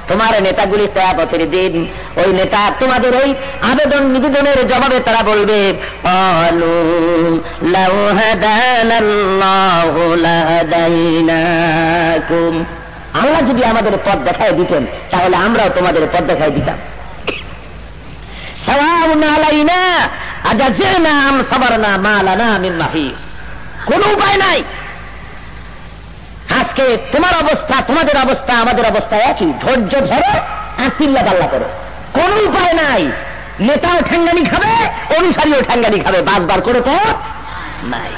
তোমার নেতাগুলি কিয়ামতের দিন ওই নেতা তোমাদের ওই আবেদন নিবেদনের জবাবে তারা বলবে, আলু লাউ হাদানাল্লাহু লাহাদাইনাকুম। আল্লাহ যদি আমাদের পথ দেখায় দিতেন তাহলে আমরাও তোমাদের পথ দেখায় দিতাম। সাওয়াউন আলাইনা আজাযনা আম সাবারনা মা লানা মিন মাহিস। কোন উপায় নাই। আজকে তোমার অবস্থা, তোমাদের অবস্থা, আমাদের অবস্থা একই। ধৈর্য ধরো আর চিল্লা পাল্লা করো, কোন উপায় নাই। নেতাও ঠ্যাঙ্গানি খাবে, অনুসারীও ঠ্যাঙ্গানি খাবে, বাসবার করে পথ নাই।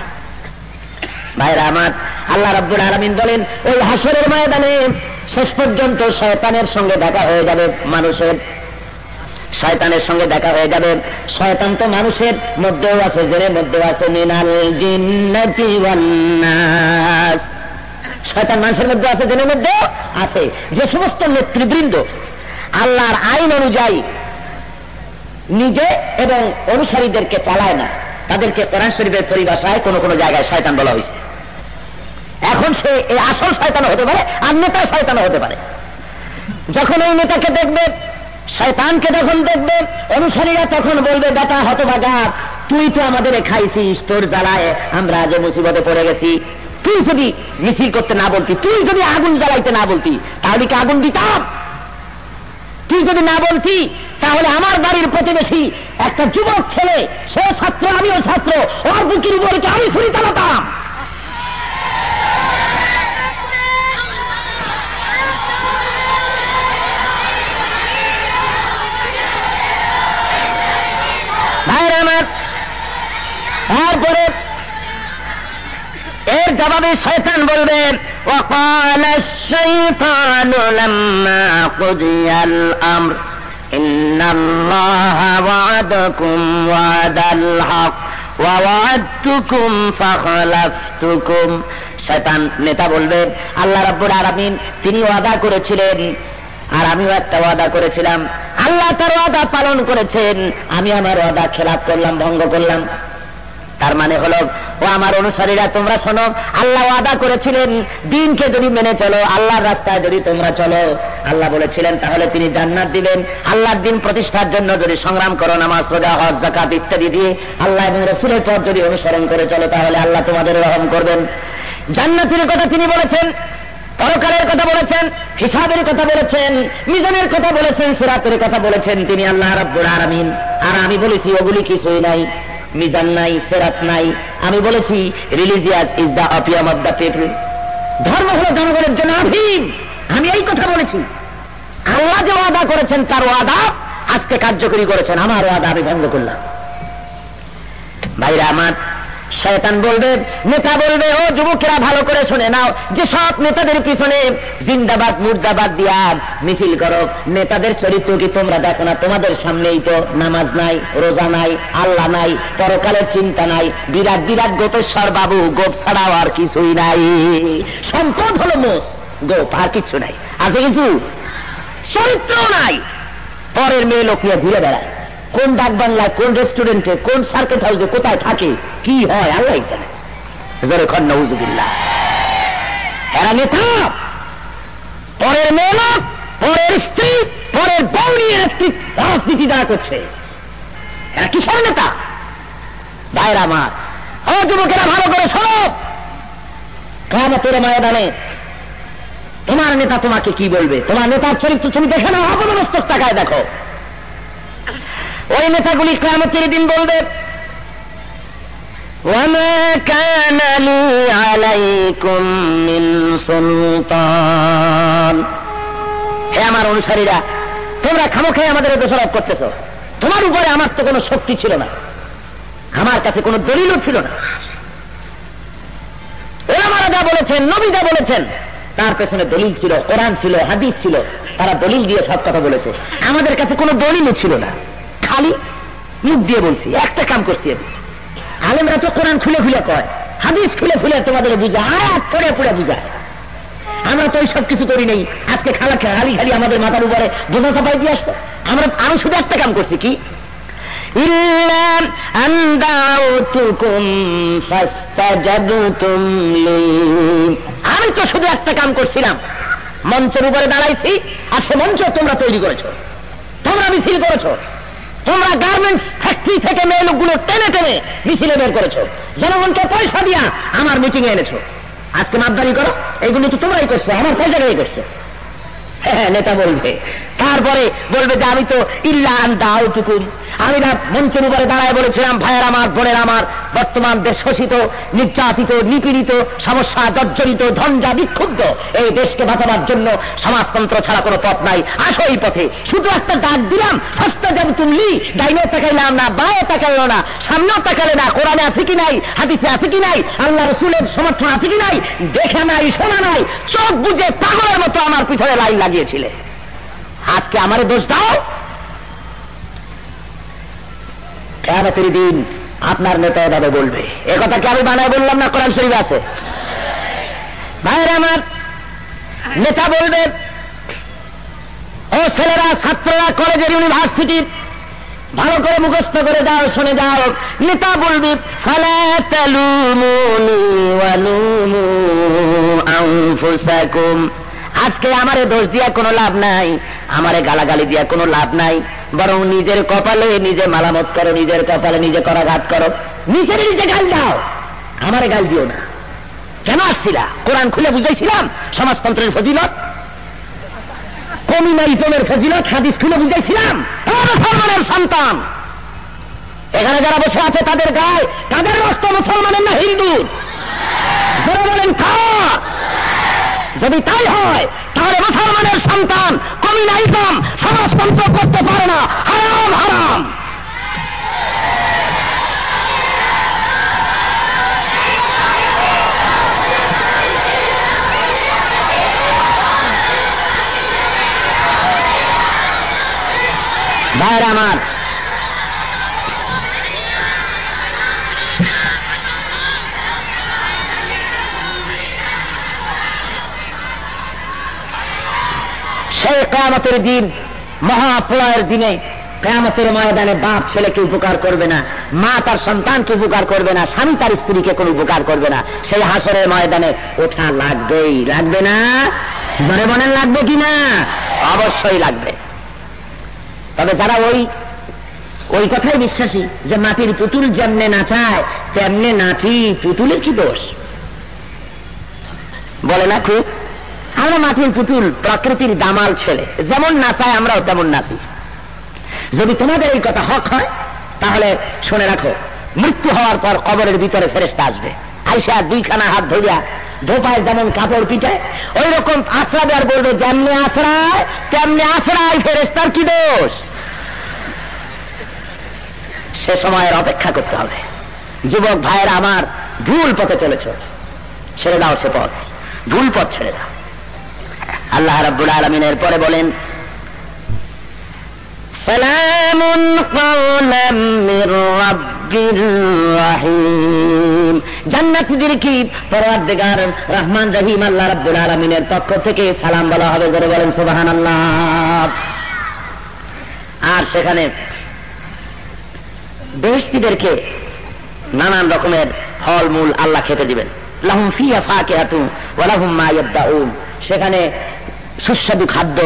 ভাইরা আমার, আল্লাহ রাব্বুল আলামিন বলেন ওই হাসরের ময়দানে শেষ পর্যন্ত শয়তানের সঙ্গে দেখা হয়ে যাবে। মানুষের শয়তানের সঙ্গে দেখা হয়ে যাবে। শয়তান তো মানুষের মধ্যেও আছে, জিনের মধ্যেও আছে। মিনাল জিন্নাতি ওয়ান নাস। শয়তান মানুষের মধ্যে আছে, জিনের মধ্যে আছে। যে সমস্ত নেতৃবৃন্দ আল্লাহর আইন অনুযায়ী নিজে এবং অনুসারীদেরকে চালায় না, তাদেরকে কোরআন শরীফের পরিভাষায় কোন কোন জায়গায় শয়তান বলা হয়েছে। এখন সে এই আসল শয়তান হতে পারে, আর নেতা শয়তান হতে পারে। যখন এই নেতাকে দেখবে, শয়তানকে যখন দেখবে, অনুসারীরা তখন বলবে, বেটা হতভাগা, তুই তো আমাদের খাইছিস, তোর জ্বালায় আমরা আজ মুসিবতে পড়ে গেছি। তুই যদি মিছিল করতে না বলতি, তুই যদি আগুন জ্বালাইতে না বলতি, তাহলে কি আগুন দিতাম? তুই যদি না বলতি তাহলে আমার বাড়ির প্রতিবেশী একটা যুবক ছেলে, সে ছাত্র আমিও ছাত্র, ওর বুকের উপরে আমি ছুরি চালাতাম। তারপরে এর জবাবে শয়তান বলবে, وقال الشيطان لما قضي الأمر إن الله وعدكم وعد الحق ووعدتكم فخلفتكم। শয়তান নেতা বলবে, আল্লাহ রাব্বুল আলামিন তিনি ওয়াদা করেছিলেন আর আমিও একটা ওয়াদা করেছিলাম। আল্লাহ তার ওয়াদা পালন করেছেন, আমি আমার ওয়াদা খেলাপ করলাম, ভঙ্গ করলাম। তার মানে হলো, ও আমার অনুসারীরা, তোমরা শোনো, আল্লাহ ওয়াদা করেছিলেন দিনকে যদি মেনে চলো, আল্লাহর রাস্তায় যদি তোমরা চলো, আল্লাহ বলেছিলেন তাহলে তিনি জান্নাত দিবেন। আল্লাহর দিন প্রতিষ্ঠার জন্য যদি সংগ্রাম করো, নামাজ, রোজা, হজ, যাকাত ইত্যাদি দিয়ে আল্লাহ এবং রাসূলের পথ যদি অনুসরণ করে চলো, তাহলে আল্লাহ তোমাদের রহম করবেন। জান্নাতের কথা তিনি বলেছেন, পরকালের কথা বলেছেন, হিসাবের কথা বলেছেন, মিজানের কথা বলেছেন, সিরাতের কথা বলেছেন তিনি আল্লাহ রাব্বুল আলামিন। আর আমি বলেছি ওগুলি কিছুই নাই, মিজান নাই, সিরাত নাই। আমি বলেছি religious is the opium of the people. ধর্ম হলো জনগণের জন্য আফিম। আমি এই কথা বলেছি। আল্লাহ যে ওয়াদা করেছেন তার ওয়াদা আজকে কার্যকরী করেছেন, আমার ওয়াদা আমি ভঙ্গ করলাম। ভাইরা আমার, শয়তান বলবে, নেতা বলবে, ও যুবকেরা ভালো করে শুনে নাও, যে সব নেতাদের পিছনে জিন্দাবাদ মুর্দাবাদ দিয়া মিছিল করো, নেতাদের চরিত্র কি তোমরা দেখো না? তোমাদের সামনেই তো নামাজ নাই, রোজা নাই, আল্লাহ নাই, পরকালের চিন্তা নাই, বিরাট বিরাট গোপেশ্বর বাবু, গোপ ছাড়াও আর কিছুই নাই। সম্পদ হলো মোষ, গোপ, আর কিছু নাই। আছে কিছু? চরিত্র নাই। পরের মেয়ে লোক নিয়ে ঘুরে বেড়ায়, কোন ডাক বাংলায়, কোন রেস্টুরেন্টে, কোন সার্কেট হাউসে কোথায় থাকে, কি হয় আল্লাহ জানে। জোরে খন নাউজুবিল্লাহ। এরা নেতা, পরের মেয়ে লোক, পরের স্ত্রী, পরের বউ নিয়ে রাজনীতি যারা করছে, এরা কিসের নেতা? ভাইরা আমার, ও যুবকেরা ভালো করে শোনো, কিয়ামতের ময়দানে তোমার নেতা তোমাকে কি বলবে? তোমার নেতার চরিত্র তুমি দেখে নাও, অবনমস্তক তাকায় দেখো। ওই নেতাগুলি কিয়ামতের দিন বলবে, ওয়ামা কানা লি আলাইকুম মিন সুলতান। হে আমার অনুসারীরা, তোমরা খামোখাই আমাদের দোষারোপ করতেছো, তোমার উপরে আমার তো কোনো শক্তি ছিল না, আমার কাছে কোনো দলিলও ছিল না। ওলামারা যা বলেছেন, নবী যা বলেছেন, তার পেছনে দলিল ছিল, কোরআন ছিল, হাদিস ছিল, তারা দলিল দিয়ে সব কথা বলেছে। আমাদের কাছে কোনো দলিলও ছিল না, খালি মুখ দিয়ে বলছি, একটা কাম করছি আমি। আলেমরা তো কোরআন খুলে খুলে কয়, হাদিস খুলে খুলে তোমাদের বুঝায়, আয়াত পড়ে পড়ে বুঝায়। আমরা তো সব কিছু করি নাই। আজকে খালি খালি আমাদের মাথার উপরে বোঝা চাপাই দিয়ে আসছে। আমি শুধু একটা কাম করছি, কি আমি তো শুধু একটা কাম করছিলাম, মঞ্চের উপরে দাঁড়াইছি, আর সে মঞ্চ তোমরা তৈরি করেছো, তোমরা মিছিল করেছো, তোমরা গার্মেন্টস ফ্যাক্টরি থেকে মেয়ে লোকগুলো টেনে টেনে মিছিলে বের করেছো, জনগণকে পয়সা দিয়া আমার মিটিং এ এনেছো। আজকে মাপদারি করো, এইগুলো তো তোমরাই করছো, আমার পয়সা দিয়ে করছো। হ্যাঁ, নেতা বলবে, তারপরে বলবে যে আমি তো ইল্লা আন দাউতুকুম, আমি না মঞ্চের উপরে দাঁড়ায় বলেছিলাম, ভাইয়ের আমার, বোনের আমার, বর্তমান দেশ শোষিত, নির্যাতিত, নিপীড়িত, সমস্যা জর্জরিত, ঝঞ্ঝা বিক্ষুব্ধ, এই দেশকে বাঁচাবার জন্য সমাজতন্ত্র ছাড়া কোনো পথ নাই, আসো এই পথে। শুধু একটা ডাক দিলাম, ফাস্তা যাবো তুমি, ডাইনে তাকাইলাম না, বায়ে তাকাইলো না, সামনেও তাকালে না, কোরআনে আছে কি নাই, হাদিসে আছে কি নাই, আল্লাহ রসুলের সমর্থন আছে কি নাই, দেখা নাই, শোনা নাই, চোখ বুঝে পাগলের মতো আমার পিছনে লাইন লাগিয়েছিলে। আজকে আমারে দোষ দাও। কিয়ামতের দিন আপনার নেতা এভাবে বলবে। এ কথা কি আমি বানায় বললাম না, কোরআন শরীফে আছে। ভাইয়েরা আমার, নেতা বলবে, ও ছেলেরা, ছাত্ররা, কলেজের, ইউনিভার্সিটির, ভালো করে মুখস্থ করে যাও, শুনে যাও। নেতা বলবে, ফালা তালুমুনি ওয়া লুমু আনফুসাকুম, আজকে আমারে দোষ দিয়া কোনো লাভ নাই, আমারে গালাগালি দিয়া কোনো লাভ নাই, বরং নিজের কপালে নিজে মালামত করো, নিজের কপালে নিজে করাঘাত করো, নিজের নিজে গাল দাও, আমারে গাল দিও না। কেন আসছিলা? কোরআন খুলে বুঝাইছিলাম সমাজতন্ত্রের ফজিলত, কমিউনালিজমের ফজিলত, হাদিস খুলে বুঝাইছিলাম। মুসলমানের সন্তান এখানে যারা বসে আছে, তাদের গায়ে তাদের রক্ত মুসলমানের না হিন্দুর? বলেন কার? যদি তাই হয়, তাহলে মুসলমানের সন্তান কমিউনালিজম, সমাজতন্ত্র করতে পারে না, হারাম হারাম। ভাইরা আমার, সেই কিয়ামতের দিন, মহাপ্রলয়ের দিনে, কিয়ামতের ময়দানে বাপ ছেলেকে উপকার করবে না, মা তার সন্তানকে উপকার করবে না, স্বামী তার স্ত্রীকে কোনো উপকার করবে না। সেই হাসরের ময়দানে ওঠা লাগবেই, লাগবে না? মনে মনে লাগবে কিনা? অবশ্যই লাগবে। তবে যারা ওই কথাই বিশ্বাসী যে মাটির পুতুল যেমনে নাচায় তেমনে নাচি, পুতুলের কি দোষ? বলে না খুব, আমরা মাটির পুতুল, প্রকৃতির দামাল ছেলে, যেমন নাচায় আমরাও তেমন নাচি। যদি তোমাদের এই কথা হক হয়, তাহলে শুনে রাখো, মৃত্যু হওয়ার পর কবরের ভিতরে ফেরেশতা আসবে, আইসা দুইখানা হাত ধরিয়া ধোপায় যেমন কাপড় পিটায় ওই রকম আছড়াবে, আর বলবে যেমনি আছড়ায় তেমনি আছড়ায়, ফেরেশতার কি দোষ? সে সময়ের অপেক্ষা করতে হবে। যুবক ভাইয়েরা আমার, ভুল পথে চলেছ, ছেড়ে দাও সে পথ, ভুল পথ ছেড়ে দাও। আল্লাহ রাব্বুল আলামিন এরপরে বলেন, সালামুন কাওলাম মির রাব্বির রহিম, জান্নাতীদের কি পরওয়ারদিগার রহমান রহিম আল্লাহ রাব্বুল আলামিনের পক্ষ থেকে সালাম বলা হবে, জোরে বলেন সুবহানাল্লাহ। আর সেখানে বেহেশতীদেরকে নানান রকমের ফলমূল আল্লাহ খেতে দিবেন, লাহুম ফিহা ফাকিহাতুন ওয়া লাহুম মা ইয়াদউন, সেখানে সুস্বাদু খাদ্য,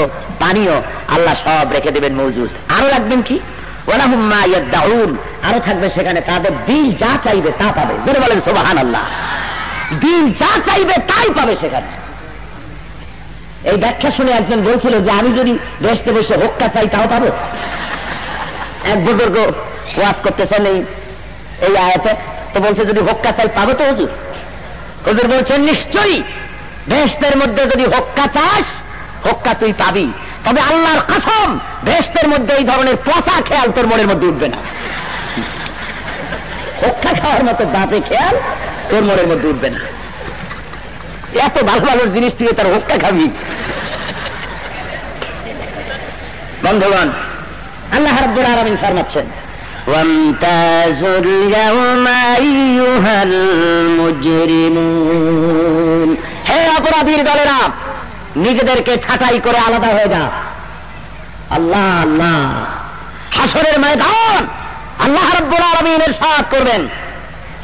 পানীয় আল্লাহ সব রেখে দেবেন মজুদ। আরো রাখবেন কি? ওয়া লাহুম মা ইয়াদউন, আরো থাকবে সেখানে তাদের দিল যা চাইবে তা পাবে, জোরে বলেন সুবহানাল্লাহ। দিল যা চাইবে তাই পাবে সেখানে। এই ব্যাখ্যা শুনে একজন বলছিল যে আমি যদি বেহেশতে বসে হোক্কা চাই তাও পাবো। এক বুজুর্গ ওয়াজ করতেছেন এই আয়াতে, তো বলছে যদি হোক্কা চাই পাবো তো হুজুর? হুজুর বলছেন নিশ্চয়ই, বেহেশতের মধ্যে যদি হোক্কা চাস, হোক্কা তুই পাবি, তবে আল্লাহর কসম বেহেশতের মধ্যে এই ধরনের পচা খেয়াল তোর মনের মধ্যে উঠবে না। হোক্কা খাওয়ার মতো বাপে খেয়াল তোর মনের মধ্যে উঠবে না। এত ভালো ভালো জিনিস থেকে তার হোক্কা খাবি। বন্ধুগণ, আল্লাহ রাব্বুল আলামিন ফরমাচ্ছেন, ওয়ামতাজুল ইয়াওমা আইয়ুহাল মুজরিমুন, হে অপরাধীর দলেরা, নিজেদেরকে ছাঁটাই করে আলাদা হয়ে যা। আল্লাহ আল্লাহ, হাসরের ময়দান আল্লাহ রাব্বুল আলামিন ইরশাদ করবেন,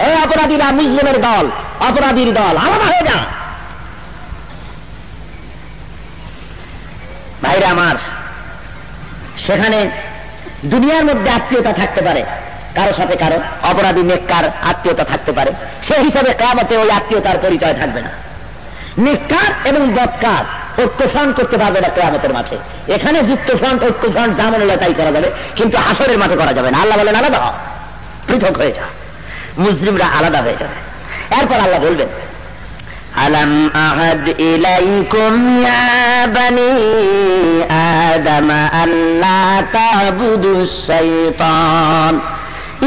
হে অপরাধীরা, মুসলিমের দল, অপরাধীর দল, আলাদা হয়ে যা। ভাইরা আমার, সেখানে দুনিয়ার মধ্যে আত্মীয়তা থাকতে পারে, কারো সাথে কারো অপরাধী নেককার আত্মীয়তা থাকতে পারে, সেই হিসাবে কিয়ামতে ওই আত্মীয়তার পরিচয় থাকবে না। নেককার এবং বদকার ঐক্যফ্রন্ট করতে পারবে না কিয়ামতের মাঠে। এখানে যুক্তফ্রন্ট, ঐক্যফ্রন্ট যা মনে হয় তাই করা যাবে, কিন্তু হাসরের মাঠে করা যাবে না। আল্লাহ বলেন আলাদা হ, পৃথক হয়ে যা, মুসলিমরা আলাদা হয়ে যাবে। এরপর আল্লাহ বলবেন, আলাম আহাদ ইলাইকুম ইয়া বানি আদম আল্লা তা'বুদুশ শাইতান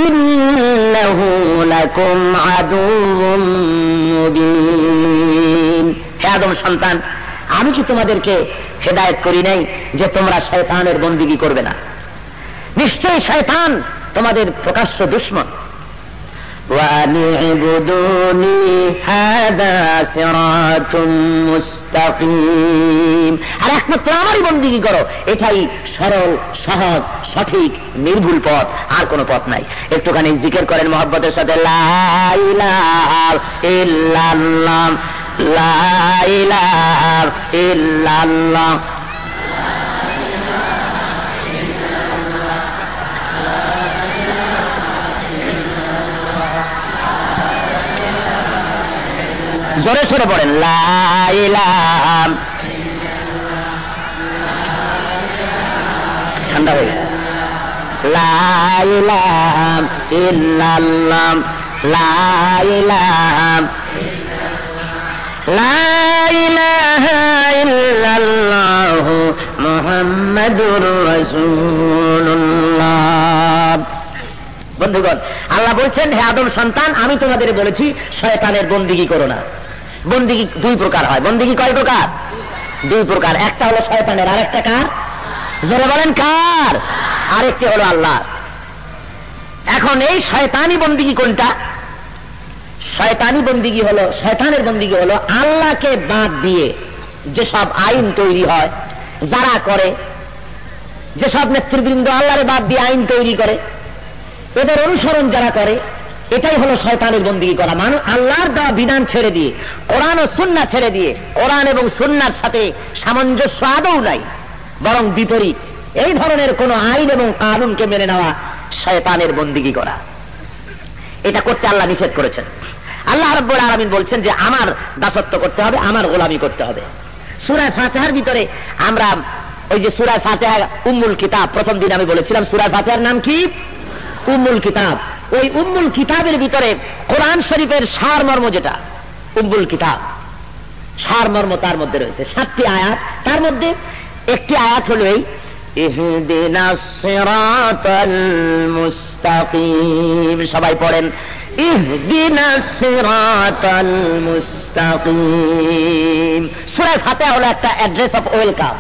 ইন্নাহু লাকুম আদুউম মুবিন। হে আদম সন্তান, আমি কি তোমাদেরকে হেদায়েত করি নাই যে তোমরা শয়তানের বন্দিগি করবে না? নিশ্চয়ই শয়তান তোমাদের প্রকাশ্য দুশমন। ওয়ানি'বুদুনি হাদা সিরাতুম মুস্তাকিম, আর একমাত্র আমারই বন্দিগি করো, এটাই সরল, সহজ, সঠিক, নির্ভুল পথ, আর কোনো পথ নাই। একটুখানি জিকির করেন মহব্বতের সাথে, লা ইলাহা ইল্লাল্লাহ, লা ইলাহা ইল্লাল্লাহ। জোরে সরে পড়েন, লা ইলাহা, ঠান্ডা হয়ে গেছে, লা ইলাহা ইল্লাল্লাহ, লা ইলাহা, লা ইলাহা ইল্লাল্লাহ মুহাম্মাদুর রাসূলুল্লাহ। বন্ধুগণ, আল্লাহ বলছেন, হে আদম সন্তান, আমি তোমাদের বলেছি শয়তানের বন্দিগি করো না। বন্দিগি দুই প্রকার হয়। বন্দিগি কয় প্রকার? দুই প্রকার। একটা হলো শয়তানের, আর একটা কার? জোরে বলেন কার? আরেকটি হলো আল্লাহ। এখন এই শয়তানি বন্দিগি কোনটা? শয়তানি বন্দিগি হলো, শয়তানের বন্দিগি হলো আল্লাহকে বাদ দিয়ে যেসব আইন তৈরি হয়, যারা করে, যেসব নেতৃবৃন্দ আল্লাহরে বাদ দিয়ে আইন তৈরি করে, এদের অনুসরণ যারা করে, এটাই হলো শয়তানের বন্দিগি করা। মানুষ আল্লাহর দেওয়া বিধান ছেড়ে দিয়ে, কোরআন ও সুন্নাহ ছেড়ে দিয়ে, কোরআন এবং সুন্নাহর সাথে সামঞ্জস্য আদৌ নাই, বরং বিপরীত, এই ধরনের কোন আইন এবং কানুনকে মেনে নেওয়া শয়তানের বন্দিগি করা। এটা করতে আল্লাহ নিষেধ করেছেন। আল্লাহ রাব্বুল আলামিন বলছেন যে আমার দাসত্ব করতে হবে, আমার গোলামি করতে হবে। সূরা ফাতিহার ভিতরে আমরা ওই যে সূরা ফাতিহা উম্মুল কিতাব, প্রথম দিন আমি বলেছিলাম সূরা ফাতিহার নাম কি? উম্মুল কিতাব। ওই উম্মুল কিতাবের ভিতরে কোরআন শরীফের সারমর্ম, যেটা উম্মুল কিতাব, সারমর্ম তার মধ্যে রয়েছে 7টি আয়াত। তার মধ্যে একটি আয়াত হলো এই ইহদিনাস সিরাতাল মুস্তাকিম। সবাই পড়েন, ইহদিনাস সিরাতাল মুস্তাকিম। সূরা ফাতিহা হলো একটা অ্যাড্রেস অফ ওয়েলকাম,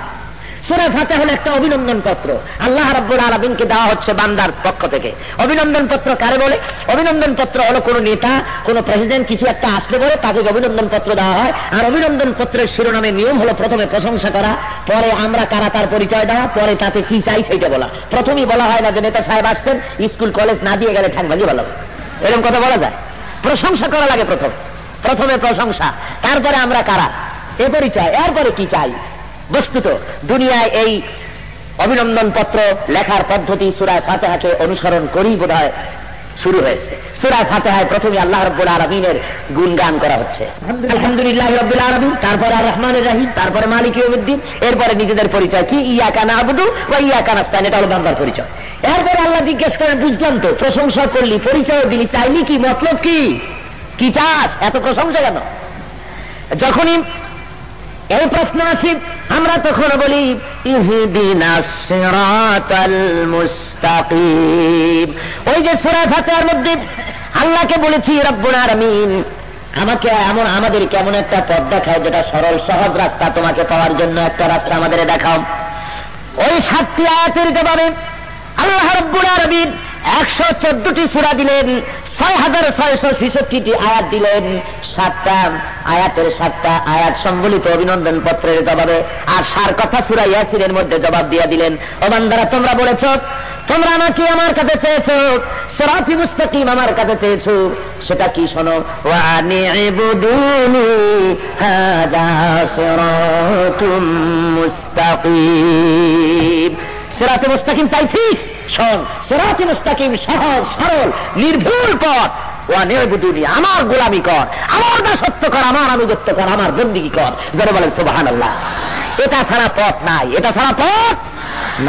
সূরা ফাতিহা হলো একটা অভিনন্দন পত্র। আল্লাহ রাব্বুল আলামিনকে দেওয়া হচ্ছে বান্দার পক্ষ থেকে। অভিনন্দন পত্র কারে বলে? অভিনন্দন পত্র হলো কোন নেতা, কোন প্রেসিডেন্ট কিছু একটা আসলে বলে তাকে অভিনন্দন পত্র দেওয়া হয়। আর অভিনন্দন পত্রের শিরোনামের নিয়ম হলো প্রথমে প্রশংসা করা, পরে আমরা কারা তার পরিচয় দেওয়া, পরে তাতে কি চাই সেইটা বলা। প্রথমেই বলা হয় না যে নেতা সাহেব আসছেন, স্কুল কলেজ না দিয়ে গেলে ঠাং ভাঙিয়ে বলা, এরকম কথা বলা যায়? প্রশংসা করা লাগে প্রথমে প্রশংসা, তারপরে আমরা কারা এ পরিচয়, এরপরে কি চাই। বস্তুত দুনিয়ায় এই অভিনন্দন পত্র লেখার পদ্ধতি সূরা ফাতিহাকে অনুসরণ করেই বোধহয় শুরু হয়েছে। সূরা ফাতিহায় প্রথমে আল্লাহ রাব্বুল আলামিনের গুণগান করা হচ্ছে, আলহামদুলিল্লাহি রাব্বিল আলামিন, তারপরে আর রহমানির রহিম, তারপরে মালিক ইয়াউমিদ্দিন, এরপরে নিজেদের পরিচয় কি? ইয়াকা না'বুদু ওয়া ইয়াকা নাস্তাইন, এটা হলো বান্দার পরিচয়। এরপরে আল্লাহ জিজ্ঞেস করেন, বুঝলাম তো, প্রশংসা করলি, পরিচয় দিলি, চাইলি কি? মতলব কি? কি চাস? এত প্রশংসা কেন? যখনই এই প্রশ্ন আসে আমরা তখন বলি ইহদিনাস সিরাতাল মুস্তাকিম। ওই যে সূরা ফাতিহার মধ্যে আল্লাহকে বলেছি রব্বুল আলামিন আমাকে আমাদের কেমন একটা পথ দেখাও যেটা সরল সহজ রাস্তা তোমাকে পাওয়ার জন্য একটা রাস্তা আমাদের দেখাও। ওই 7টি আয়াতের জবাবে আল্লাহ রব্বুল আলামিন 114টি সূরা দিলেন, 6666টি আয়াত দিলেন, 7টা আয়াতের 7টা আয়াত সম্বলিত অভিনন্দন পত্রের জবাবে, আর সার কথা সূরা ইয়াসিনের মধ্যে জবাব দিয়ে দিলেন। ও বান্দারা, তোমরা বলেছো, তোমরা আমাকে আমার কাছে চেয়েছো, সিরাতি মুস্তাকিম আমার কাছে চেয়েছো, সেটা কি শোনো, ওয়া নি'বুদুনি হাদা সিরাতুম মুস্তাকিম। সিরাতে মুস্তাকিম চাইছিস, শোন, সিরাতে মুস্তাকিম সহজ সরল নির্ভুল পথ। ওয়া নি'বুদুনি, আমার গোলামি কর, আমার দাসত্ব কর, আমার আনুগত্য কর, আমার বন্দেগী কর। যারা বলেন সুবহানাল্লাহ। এটা ছাড়া পথ নাই, এটা ছাড়া পথ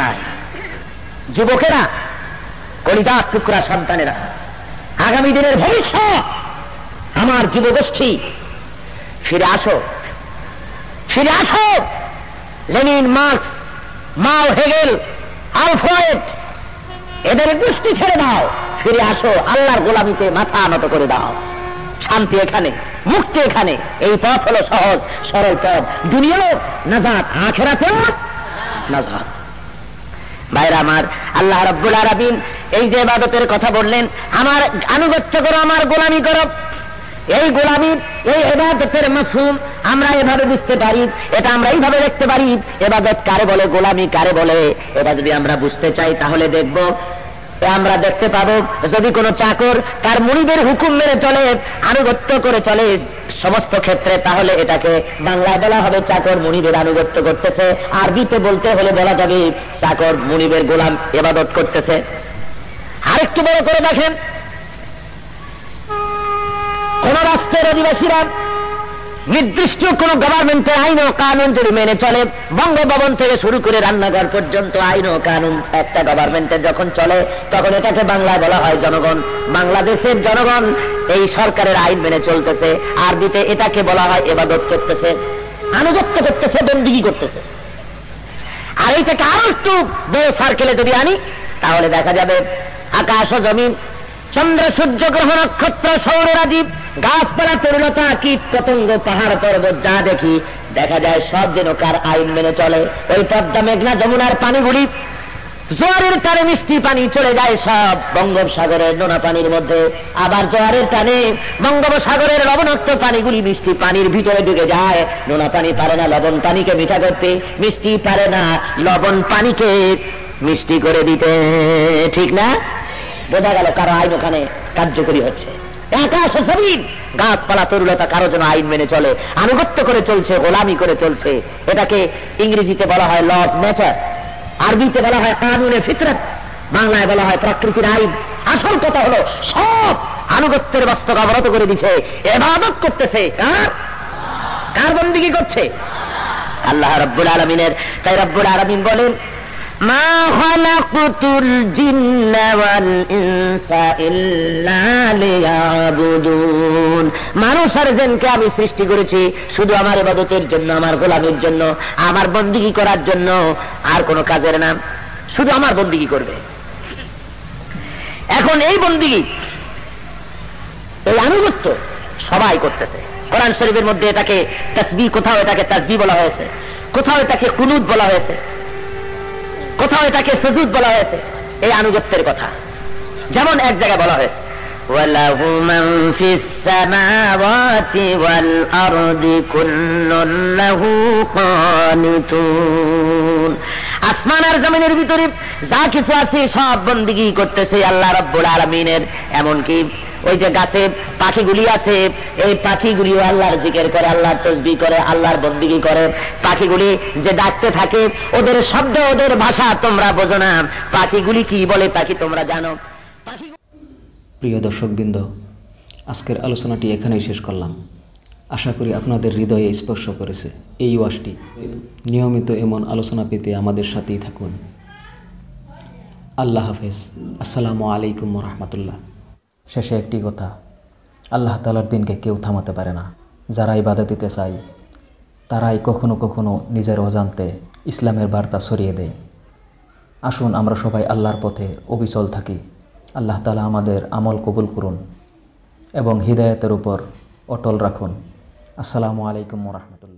নাই। যুবকেরা, কলিজার টুকরা সন্তানেরা, আগামী দিনের ভবিষ্যৎ, আমার যুবগোষ্ঠী, ফিরে আসো, ফিরে আসো। লেনিন, মার্কস, মাও, হেগেল, আলফ্রেড, এদের গোষ্ঠী ছেড়ে দাও, ফিরে আসো, আল্লাহর গোলামিতে মাথা নত করে দাও। শান্তি এখানে, মুক্তি এখানে। এই পথ হলো সহজ সরল পথ, দুনিয়াও নাজাত, আখিরাতেও নাজাত। ভাইরা আমার, আল্লাহ রাব্বুল আলামিন এই যে ইবাদতের কথা বললেন, আমার আনুগত্য করো, আমার গোলামি করো, এই গোলামির, এই ইবাদতের মাফহুম আমরা এভাবে বুঝতে পারি, এটা আমরা এইভাবে দেখতে পারি, ইবাদত কারে বলে, গোলামি কারে বলে। এটা যদি আমরা বুঝতে চাই তাহলে দেখব, আমরা দেখতে পাবো, যদি কোনো চাকর তার মুরিদের হুকুম মেনে চলে, আনুগত্য করে চলে সমস্ত ক্ষেত্রে, তাহলে এটাকে বাংলায় বলা হবে চাকর মুনিবের আনুগত্য করতেছে, আরবিতে বলতে হলে বলা যাবে চাকর মুনিবের গোলাম ইবাদত করতেছে। আরেকটু বড় করে দেখেন, কোন রাষ্ট্রের অধিবাসীরা নির্দিষ্ট কোন গভর্নমেন্টের আইন ও কানুন যদি মেনে চলে, বঙ্গভবন থেকে শুরু করে রান্নাঘর পর্যন্ত আইন ও কানুন একটা গভর্নমেন্টের যখন চলে, তখন এটাকে বাংলায় বলা হয় জনগণ। বাংলাদেশের জনগণ এই সরকারের আইন মেনে চলতেছে, আরবিতে এটাকে বলা হয় ইবাদত করতেছে, আনুগত্য করতেছে, বন্দেগী করতেছে। আর এইটাকে আরো একটু বড় সার্কেলে যদি আনি, তাহলে দেখা যাবে আকাশ ও জমিন, চন্দ্র, সূর্য, গ্রহ, নক্ষত্র, সৌররাজি, গাছপালা, তরুলতা, কীট পতঙ্গ, পাহাড় পর্বত, যা দেখি দেখা যায় সব যেন কার আইন মেনে চলে। ওই পদ্মা, মেঘনা, যমুনার পানিগুলি জোয়ারের টানে মিষ্টি পানি চলে যায় সব বঙ্গোপসাগরের নোনা পানির মধ্যে, আবার জোয়ারের টানে বঙ্গোপসাগরের লবণাক্ত পানিগুলি মিষ্টি পানির ভিতরে ঢুকে যায়। নোনা পানি পারে না লবণ পানিকে মিঠা করতে, মিষ্টি পারে না লবণ পানিকে মিষ্টি করে দিতে, ঠিক না? বোঝা গেল কারো আইন ওখানে কার্যকরী হচ্ছে। আকাশ ও জমিন, গাছপালা, তরুলতা কারো যেন আইন মেনে চলে, আনুগত্য করে চলছে, গোলামি করে চলছে। এটাকে ইংরেজিতে বলা হয় ল অফ নেচার, আরবিতে বলা হয় কানুনে ফিতরত, বাংলায় বলা হয় প্রকৃতির আইন। আসল কথা হলো সব আনুগত্যের বস্তক অবরত করে দিচ্ছে, ইবাদত করতেছে কার? কার বন্দেগী করছে? আল্লাহ রাব্বুল আলামিনের। তাই রাব্বুল আলামিন বলেন, মা খালাকতুল জিন্না ওয়াল ইনসা ইল্লা লিয়াবুদুন। মানুষ আর জিনকে আমি সৃষ্টি করেছি শুধু আমার ইবাদতের জন্য, আমার গোলামির জন্য, আমার বন্দেগী করার জন্য, আর কোনো কাজের না, শুধু আমার বন্দেগী করবে। এখন এই বন্দেগী, এই আনুগত্য সবাই করতেছে। কোরআন শরীফের মধ্যে এটাকে তাসবিহ, কোথাও এটাকে তাসবিহ বলা হয়েছে, কোথাও এটাকে কুনুত বলা হয়েছে, কোথাও এটাকে সুজুদ বলা হয়েছে, এই আনুগত্যের কথা। যেমন এক জায়গায় বলা হয়েছে, ওয়ালাহু মান ফিস সামাওয়াতি ওয়াল আরদি কুল্লুন লাহু কানিতুন। আসমান আর জমিনের ভিতরে যা কিছু আছে সব বন্দেগী করতেছে আল্লাহ রাব্বুল আলামিনের। এমনকি ওই যে গাছে পাখিগুলি আছে, এই পাখিগুলিও আল্লাহর জিকির করে, আল্লাহর তাসবিহ করে, আল্লাহর বন্দেগী করে। পাখিগুলি যে ডাকতে থাকে, ওদের শব্দ, ওদের ভাষা তোমরা বোঝো না, পাখিগুলি কি বলে পাখি তোমরা জানো। প্রিয় দর্শকবৃন্দ, আজকের আলোচনাটি এখানেই শেষ করলাম। আশা করি আপনাদের হৃদয়ে স্পর্শ করেছে এই ওয়াজটি। নিয়মিত এমন আলোচনা পেতে আমাদের সাথেই থাকুন। আল্লাহ হাফেজ। আসসালামু আলাইকুম ওয়া রাহমাতুল্লাহ। শেষে একটি কথা, আল্লাহ তাআলার দিনকে কেউ থামাতে পারে না। যারা ইবাদত দিতে চায় তারাই কখনো কখনো নিজের অজান্তে ইসলামের বার্তা ছড়িয়ে দেয়। আসুন আমরা সবাই আল্লাহর পথে অবিচল থাকি। আল্লাহ তাআলা আমাদের আমল কবুল করুন। এবং হিদায়াতের উপর অটল রাখুন। আসসালামু আলাইকুম ওয়া রাহমাতুল্লাহ।